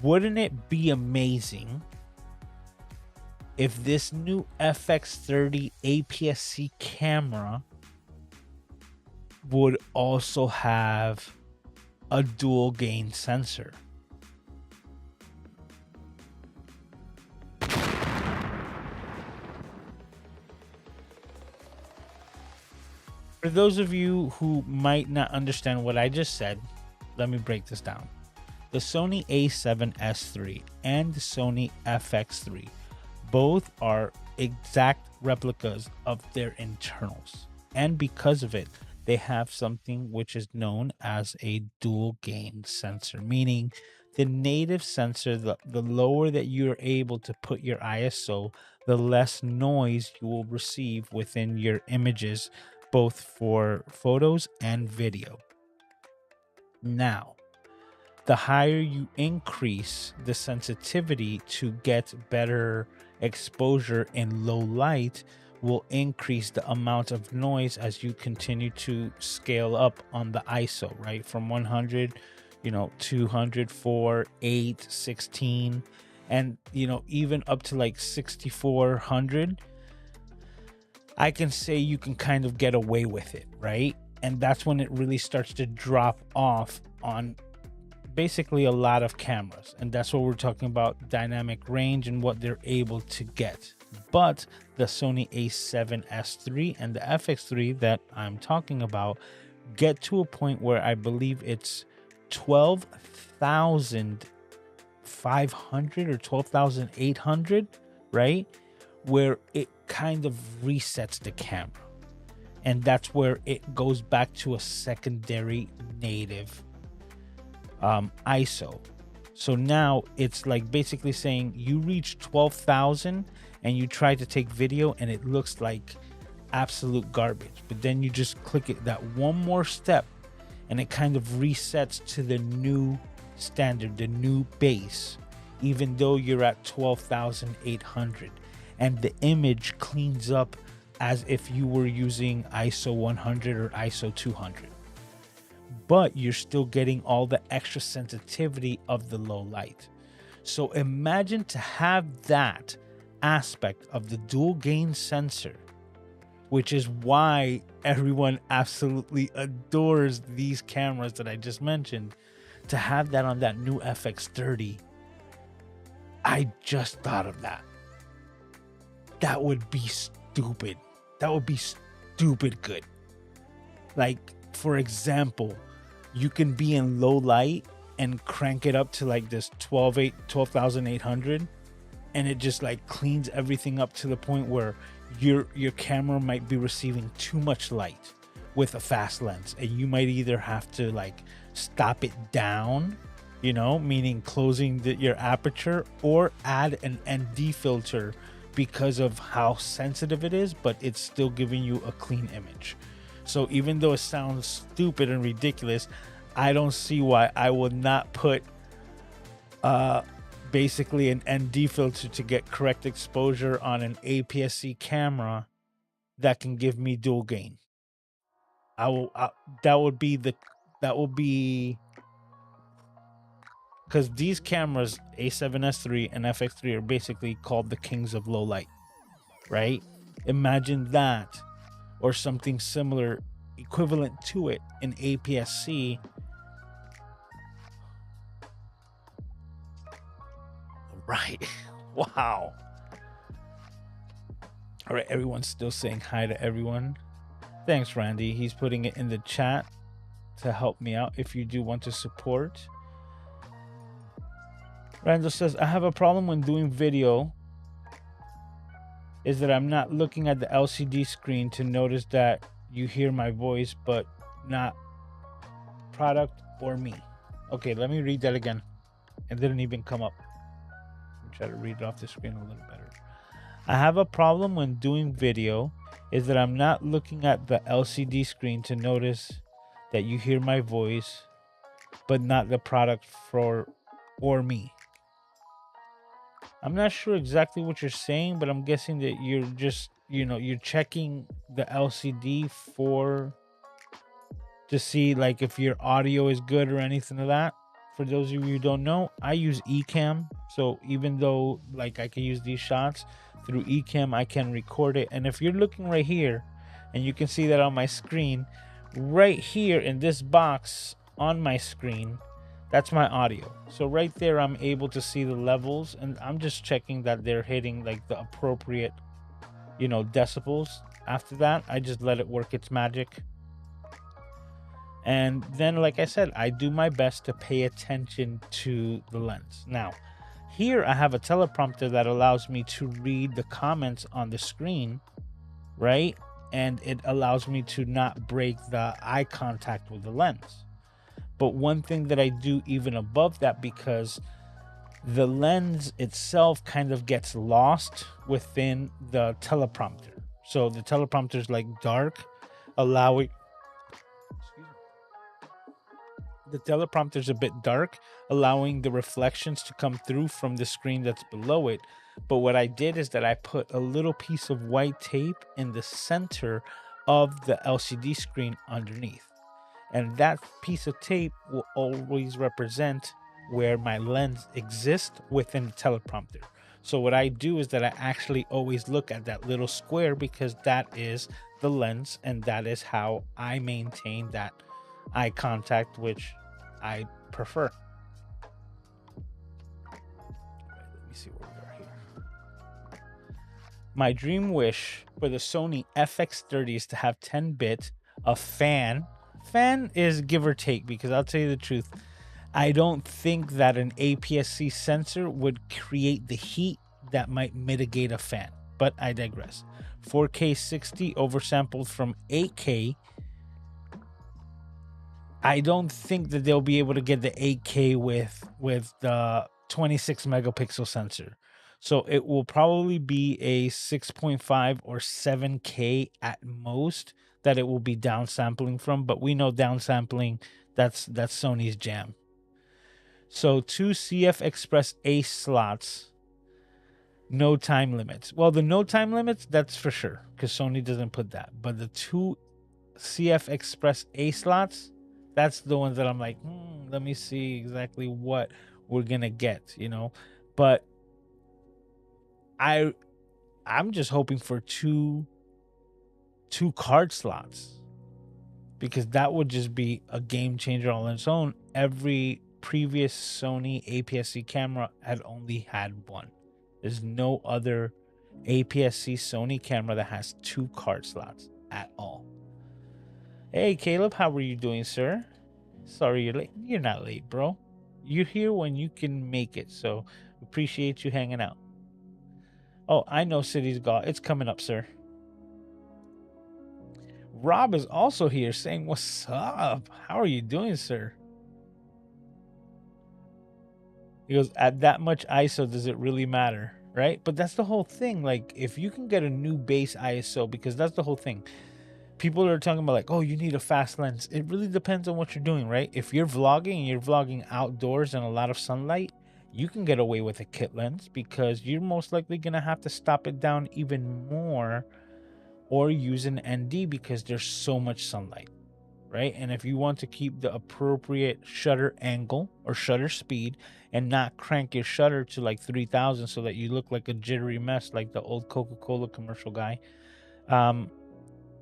Wouldn't it be amazing if this new FX-30 APS-C camera would also have a dual gain sensor? For those of you who might not understand what I just said, let me break this down. The Sony a7S III and the Sony FX-3 both are exact replicas of their internals, and because of it, they have something which is known as a dual gain sensor, meaning the native sensor, the lower that you're able to put your ISO, the less noise you will receive within your images, both for photos and video. Now, the higher you increase the sensitivity to get better exposure in low light, will increase the amount of noise as you continue to scale up on the ISO, right? From 100, 200, 4, 8, 16, and, even up to like 6400. I can say you can kind of get away with it, right? And that's when it really starts to drop off on basically a lot of cameras. And that's what we're talking about, dynamic range and what they're able to get. But the Sony a7S III and the FX-30 that I'm talking about get to a point where I believe it's 12,500 or 12,800, right? Where it kind of resets the camera. And that's where it goes back to a secondary native ISO. So now it's like basically saying you reach 12,000 and you try to take video and it looks like absolute garbage. But then you just click it that one more step and it kind of resets to the new standard, the new base, even though you're at 12,800. And the image cleans up as if you were using ISO 100 or ISO 200. But you're still getting all the extra sensitivity of the low light. So imagine to have that aspect of the dual gain sensor, which is why everyone absolutely adores these cameras that I just mentioned, to have that on that new FX-30. I just thought of that. That would be stupid. That would be stupid good. Like, for example, you can be in low light and crank it up to like this 12,800, and it just like cleans everything up to the point where your camera might be receiving too much light with a fast lens, and you might either have to like stop it down, you know, meaning closing your aperture, or add an ND filter because of how sensitive it is, but it's still giving you a clean image. So even though it sounds stupid and ridiculous, I don't see why I would not put basically an ND filter to get correct exposure on an APS-C camera that can give me dual gain. That would be because these cameras, A7S III and FX-3, are basically called the kings of low light, right? Imagine that, or something similar, equivalent to it in APS-C. Right. Wow. All right, everyone's still saying hi to everyone. Thanks, Randy. He's putting it in the chat to help me out if you do want to support. Randall says, I have a problem when doing video is that I'm not looking at the LCD screen to notice that you hear my voice, but not product or me. Okay, let me read that again. It didn't even come up. Let me try to read it off the screen a little better. I have a problem when doing video is that I'm not looking at the LCD screen to notice that you hear my voice, but not the product for or me. I'm not sure exactly what you're saying, but I'm guessing that you're just, you know, you're checking the LCD to see like if your audio is good or anything like that. For those of you who don't know, I use Ecamm. So even though like I can use these shots through Ecamm, I can record it. And if you're looking right here, and you can see that on my screen, right here in this box on my screen, that's my audio. So right there, I'm able to see the levels, and I'm just checking that they're hitting like the appropriate, you know, decibels. After that, I just let it work its magic. And then, like I said, I do my best to pay attention to the lens. Now, here I have a teleprompter that allows me to read the comments on the screen, right? And it allows me to not break the eye contact with the lens. But one thing that I do even above that, because the lens itself kind of gets lost within the teleprompter. So the teleprompter is like dark, allowing... The teleprompter is a bit dark, allowing the reflections to come through from the screen that's below it. But what I did is that I put a little piece of white tape in the center of the LCD screen underneath. And that piece of tape will always represent where my lens exists within the teleprompter. So what I do is that I actually always look at that little square, because that is the lens and that is how I maintain that eye contact, which I prefer. Let me see where we are here. My dream wish for the Sony FX-30 is to have 10-bit, a fan. Fan is give or take, because I'll tell you the truth, I don't think that an APS-C sensor would create the heat that might mitigate a fan, but I digress. 4K 60 oversampled from 8K. I don't think that they'll be able to get the 8K with the 26 megapixel sensor. So it will probably be a 6.5 or 7K at most that it will be downsampling from, but we know downsampling, that's Sony's jam. So 2 CF Express Ace slots, no time limits. Well, the no time limits, that's for sure, because Sony doesn't put that. But the 2 CF Express Ace slots, that's the ones that I'm like, let me see exactly what we're gonna get, you know. But I'm just hoping for two card slots, because that would just be a game changer all on its own. Every previous Sony APS-C camera had only had one. There's no other APS-C Sony camera that has 2 card slots at all. Hey Caleb, how are you doing, sir? Sorry you're late. You're not late, bro. You're here when you can make it, so appreciate you hanging out. Oh, I know City's God. It's coming up, sir. Rob is also here saying, what's up? How are you doing, sir? He goes, at that much ISO, does it really matter? Right? But that's the whole thing. Like, if you can get a new base ISO, because that's the whole thing. People are talking about like, oh, you need a fast lens. It really depends on what you're doing, right? If you're vlogging and you're vlogging outdoors in a lot of sunlight, you can get away with a kit lens, because you're most likely going to have to stop it down even more or use an ND, because there's so much sunlight, right? And if you want to keep the appropriate shutter angle or shutter speed and not crank your shutter to like 3000 so that you look like a jittery mess like the old Coca-Cola commercial guy,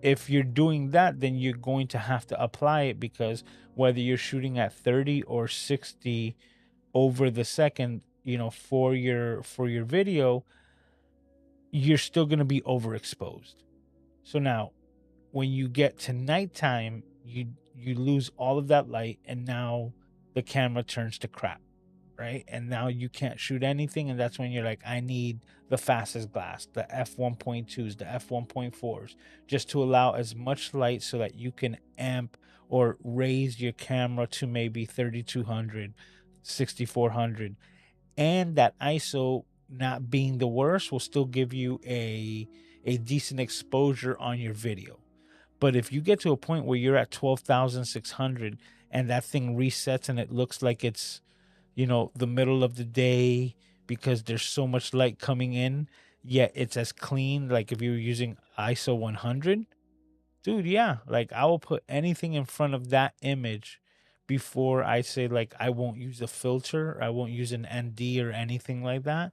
if you're doing that, then you're going to have to apply it, because whether you're shooting at 30 or 60 over the second, you know, for your video, you're still going to be overexposed. So now when you get to nighttime, you lose all of that light, and now the camera turns to crap, right? And now you can't shoot anything, and that's when you're like, I need the fastest glass, the f1.2s, the f1.4s, just to allow as much light so that you can amp or raise your camera to maybe 3200, 6400, and that ISO not being the worst will still give you a decent exposure on your video. But if you get to a point where you're at 12,600 and that thing resets and it looks like it's, you know, the middle of the day because there's so much light coming in, yet it's as clean, like if you're using ISO 100, dude, yeah, like I will put anything in front of that image before I say, like, I won't use a filter, I won't use an ND or anything like that,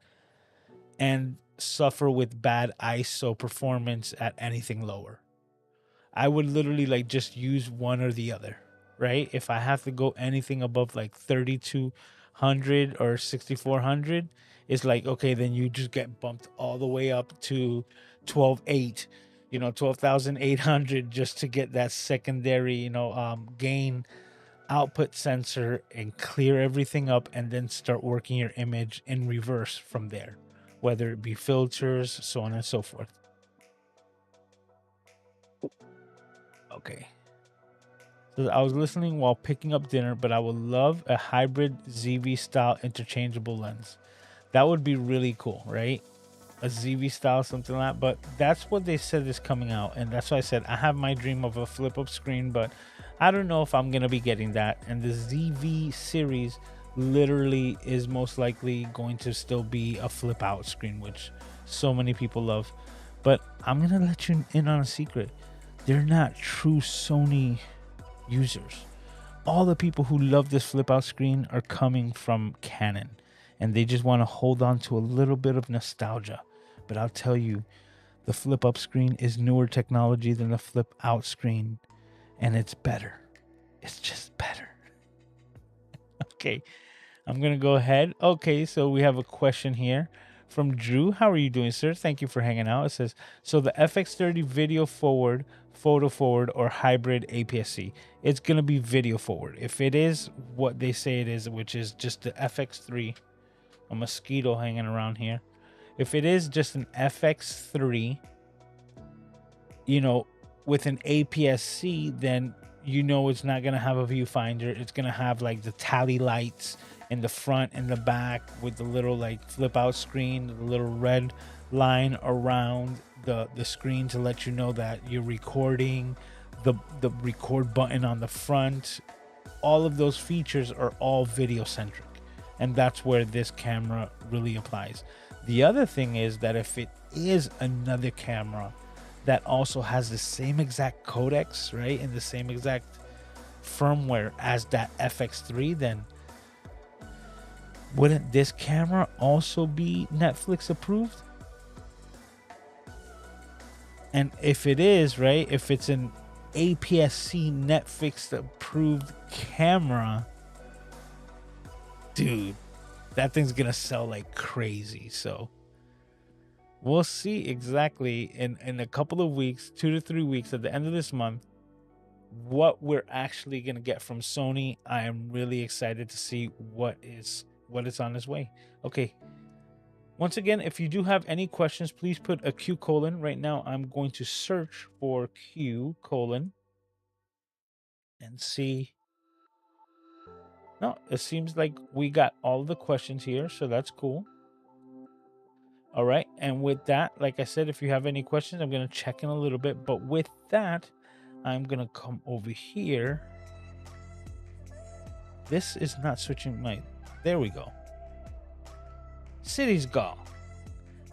and suffer with bad ISO performance at anything lower. I would literally like just use one or the other, right? If I have to go anything above like 3200 or 6400, it's like, okay, then you just get bumped all the way up to 12.8, you know, 12,800 just to get that secondary, you know, gain output sensor and clear everything up, and then start working your image in reverse from there, whether it be filters, so on and so forth. Okay. So I was listening while picking up dinner, but I would love a hybrid ZV style interchangeable lens. That would be really cool, right? A ZV style, something like that. But that's what they said is coming out. And that's why I said I have my dream of a flip up screen, but I don't know if I'm going to be getting that. And the ZV series literally is most likely going to still be a flip out screen, which so many people love. But I'm going to let you in on a secret. They're not true Sony users. All the people who love this flip out screen are coming from Canon. and they just want to hold on to a little bit of nostalgia. But I'll tell you, the flip up screen is newer technology than the flip out screen, and it's better. It's just better. Okay, I'm going to go ahead. Okay, so we have a question here from Drew. How are you doing, sir? Thank you for hanging out. It says, so the FX-30 video forward, photo forward, or hybrid APS-C? It's going to be video forward. If it is what they say it is, which is just the FX-3, a mosquito hanging around here. If it is just an FX-3, you know, with an APS-C, then you know it's not going to have a viewfinder. It's going to have like the tally lights in the front and the back with the little like flip out screen, the little red line around the screen to let you know that you're recording, the record button on the front. All of those features are all video centric, and that's where this camera really applies. The other thing is that if it is another camera that also has the same exact codecs, right, and the same exact firmware as that FX-3, then wouldn't this camera also be Netflix approved? And if it is, right, if it's an APS-C Netflix approved camera, dude, that thing's gonna sell like crazy. So we'll see exactly in a couple of weeks, 2 to 3 weeks, at the end of this month, what we're actually gonna get from Sony. I am really excited to see what is on its way. Okay, once again, if you do have any questions, please put a Q colon. Right now I'm going to search for Q colon and see. No, it seems like we got all the questions here, so that's cool. All right, and with that, like I said, if you have any questions, I'm going to check in a little bit. But with that, I'm going to come over here. This is not switching my... There we go. Cities Gall.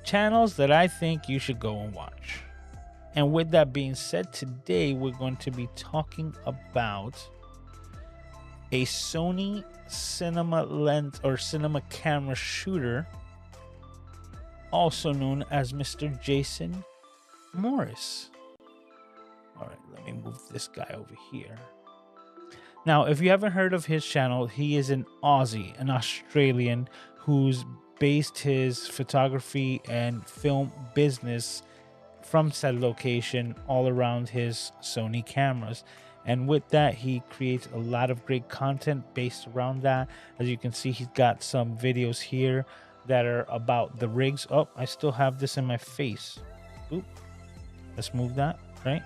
Channels that I think you should go and watch. And with that being said, today we're going to be talking about a Sony cinema lens or cinema camera shooter, also known as Mr. Jason Morris. All right, let me move this guy over here. Now, if you haven't heard of his channel, he is an Aussie, an Australian, who's based his photography and film business from said location all around his Sony cameras. And with that, he creates a lot of great content based around that. As you can see, he's got some videos here that are about the rigs. Oh, I still have this in my face. Oop. Let's move that, right?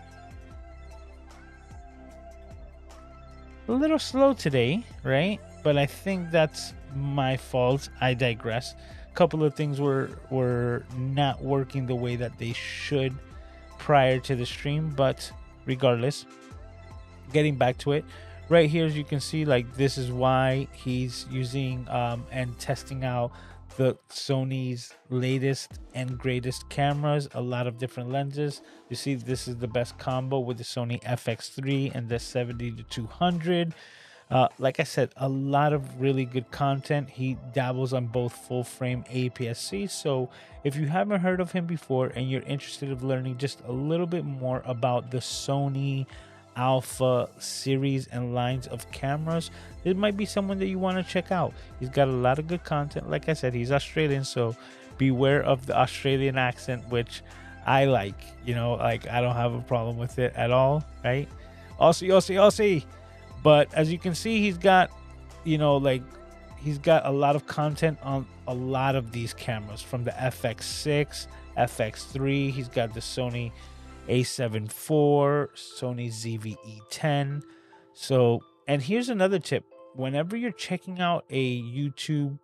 A little slow today, right? But I think that's my fault. I digress. A couple of things were not working the way that they should prior to the stream, but regardless, getting back to it, right here, as you can see, like, this is why he's using and testing out the Sony's latest and greatest cameras, a lot of different lenses. You see, this is the best combo with the Sony FX-3 and the 70-200. Like I said, a lot of really good content. He dabbles on both full frame APS-C. So if you haven't heard of him before and you're interested in learning just a little bit more about the Sony Alpha series and lines of cameras, it might be someone that you want to check out. He's got a lot of good content. Like I said, he's Australian, so beware of the Australian accent, which I like. You know, like, I don't have a problem with it at all, right? Aussie, Aussie, Aussie. But as you can see, he's got, you know, like, he's got a lot of content on a lot of these cameras, from the FX6, FX3. He's got the Sony A7 IV, Sony ZV-E10. So, and here's another tip. Whenever you're checking out a YouTube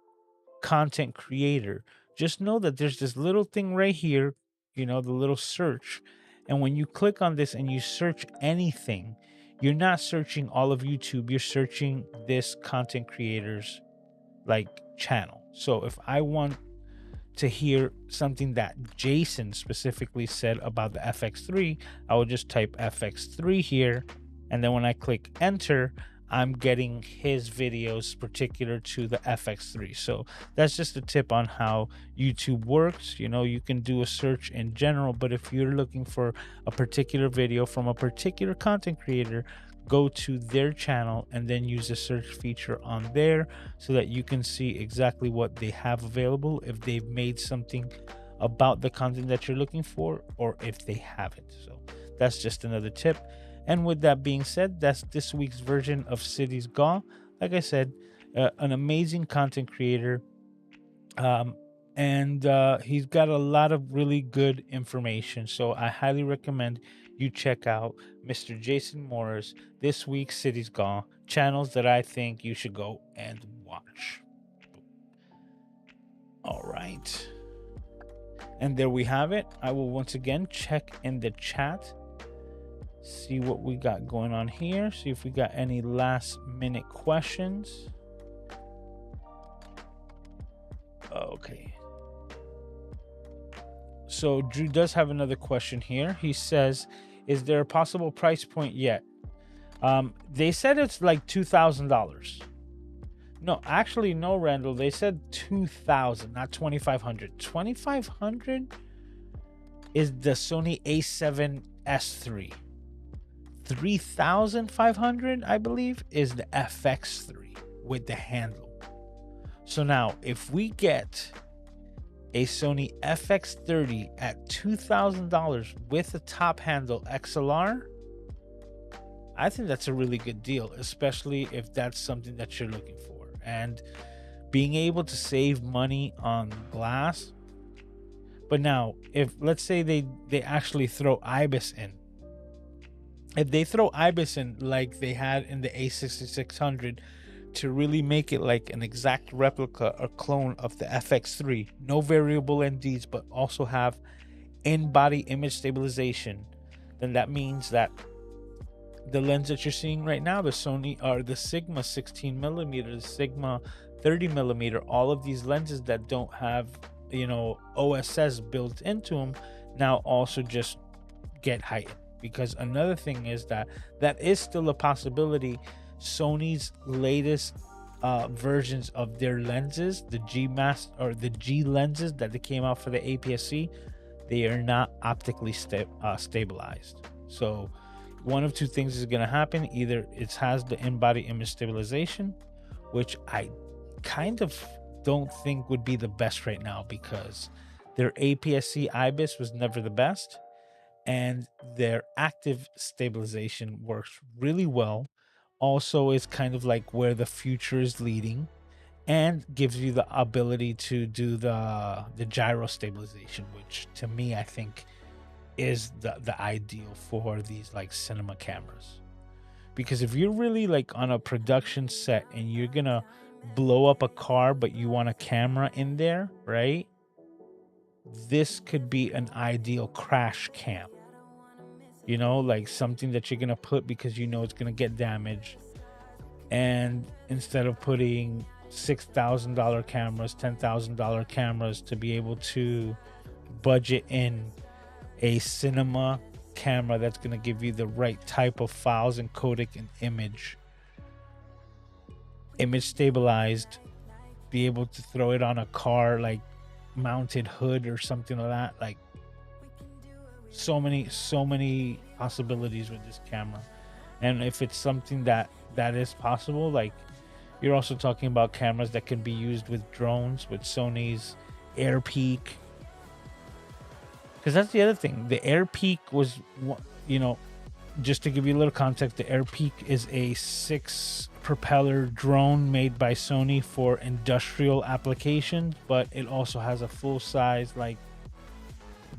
content creator, just know that there's this little thing right here, you know, the little search. And when you click on this and you search anything, you're not searching all of YouTube, you're searching this content creator's like channel. So if I want to hear something that Jason specifically said about the FX3, I will just type FX3 here, and then when I click enter, I'm getting his videos particular to the FX3. So that's just a tip on how YouTube works. You know, you can do a search in general, but if you're looking for a particular video from a particular content creator, go to their channel and then use the search feature on there so that you can see exactly what they have available, if they've made something about the content that you're looking for, or if they haven't. So that's just another tip. And with that being said, that's this week's version of Cities Gaw. Like I said, an amazing content creator, and he's got a lot of really good information. So I highly recommend you check out Mr. Jason Morris this week's Cities Gaw, channels that I think you should go and watch. All right. And there we have it. I will once again check in the chat, see what we got going on here, see if we got any last minute questions. Okay. So Drew does have another question here. He says, is there a possible price point yet? They said it's like $2,000. No, actually, no, Randall. They said 2,000, not 2,500. 2,500 is the Sony A7S3. 3,500, I believe, is the FX-30 with the handle. So now, if we get a Sony FX-30 at $2,000 with a top handle XLR, I think that's a really good deal, especially if that's something that you're looking for. And being able to save money on glass. But now, if let's say they actually throw IBIS in. If they throw IBIS in like they had in the A6600 to really make it like an exact replica or clone of the FX3, no variable NDs, but also have in-body image stabilization, then that means that the lens that you're seeing right now, the Sony or the Sigma 16mm, the Sigma 30mm, all of these lenses that don't have, you know, OSS built into them now also just get heightened. Because another thing is that is still a possibility. Sony's latest versions of their lenses, the G lenses that they came out for the APS-C, they are not optically stabilized. So one of two things is going to happen. Either it has the in-body image stabilization, which I kind of don't think would be the best right now, because their APS-C IBIS was never the best, and their active stabilization works really well. Also, is kind of like where the future is leading, and gives you the ability to do the gyro stabilization, which to me I think is the ideal for these like cinema cameras. Because if you're really like on a production set and you're gonna blow up a car but you want a camera in there, right, this could be an ideal crash cam. You know, like something that you're gonna put because you know it's gonna get damaged, and instead of putting $6,000 cameras, $10,000 cameras, to be able to budget in a cinema camera that's going to give you the right type of files and codec and image stabilized, be able to throw it on a car like mounted hood or something like that. Like so many possibilities with this camera. And if it's something that is possible, like you're also talking about cameras that can be used with drones, with Sony's Air Peak. Because that's the other thing. The Air Peak was, you know, just to give you a little context, the Air Peak is a 6-propeller drone made by Sony for industrial applications, but it also has a full-size like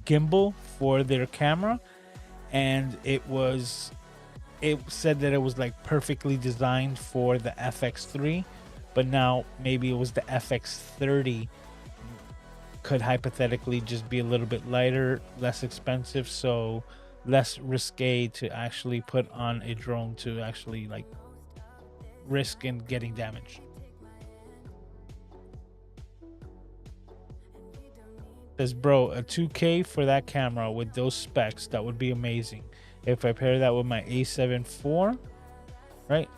gimbal for their camera, and it said that it was like perfectly designed for the FX3, but now maybe it was the FX-30 could hypothetically just be a little bit lighter, less expensive, so less risque to actually put on a drone to actually like risk in getting damaged. Says, bro, a 2K for that camera with those specs, that would be amazing. If I pair that with my A7 IV, right?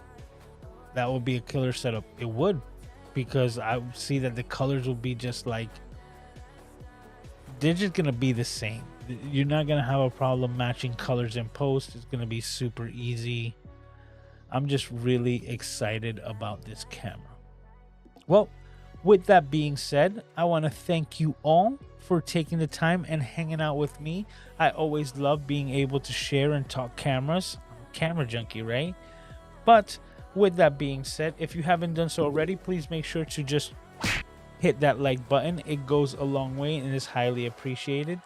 that would be a killer setup. It would, because I would see that the colors will be just like, they're just gonna be the same. You're not gonna have a problem matching colors in post. It's gonna be super easy. I'm just really excited about this camera. Well, with that being said, I want to thank you all for taking the time and hanging out with me. I always love being able to share and talk cameras. I'm a camera junkie, right? But with that being said, if you haven't done so already, please make sure to just hit that like button. It goes a long way and is highly appreciated.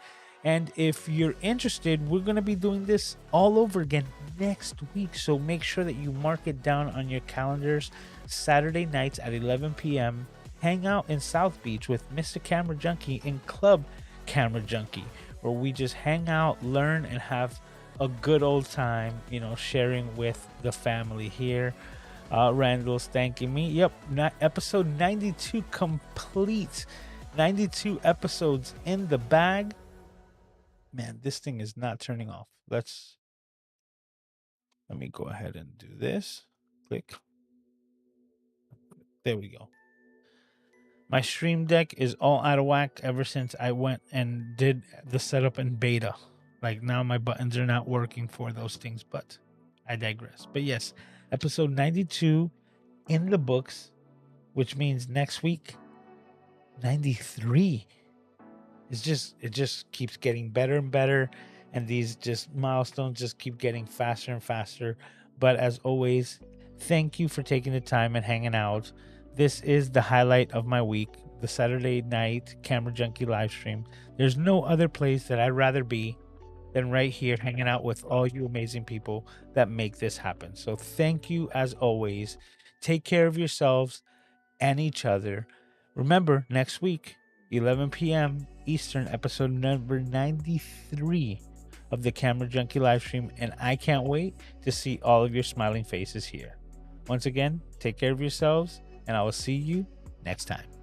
And if you're interested, we're going to be doing this all over again next week. So make sure that you mark it down on your calendars. Saturday nights at 11 p.m. Hang out in South Beach with Mr. Camera Junkie and Club Camera Junkie, where we just hang out, learn, and have a good old time, you know, sharing with the family here. Randall's thanking me. Yep, episode 92 complete. 92 episodes in the bag. Man, this thing is not turning off. Let me go ahead and do this. Click. There we go. My stream deck is all out of whack ever since I went and did the setup in beta. Like, now my buttons are not working for those things, but I digress. But yes, episode 92 in the books, which means next week, 93. It just keeps getting better and better, and these just milestones just keep getting faster and faster. But as always, thank you for taking the time and hanging out. This is the highlight of my week, the Saturday night Camera Junkie live stream. There's no other place that I'd rather be than right here, hanging out with all you amazing people that make this happen. So thank you as always. Take care of yourselves and each other. Remember, next week, 11 p.m. Eastern, episode number 93 of the Camera Junkie live stream, and I can't wait to see all of your smiling faces here. Once again, take care of yourselves, and I will see you next time.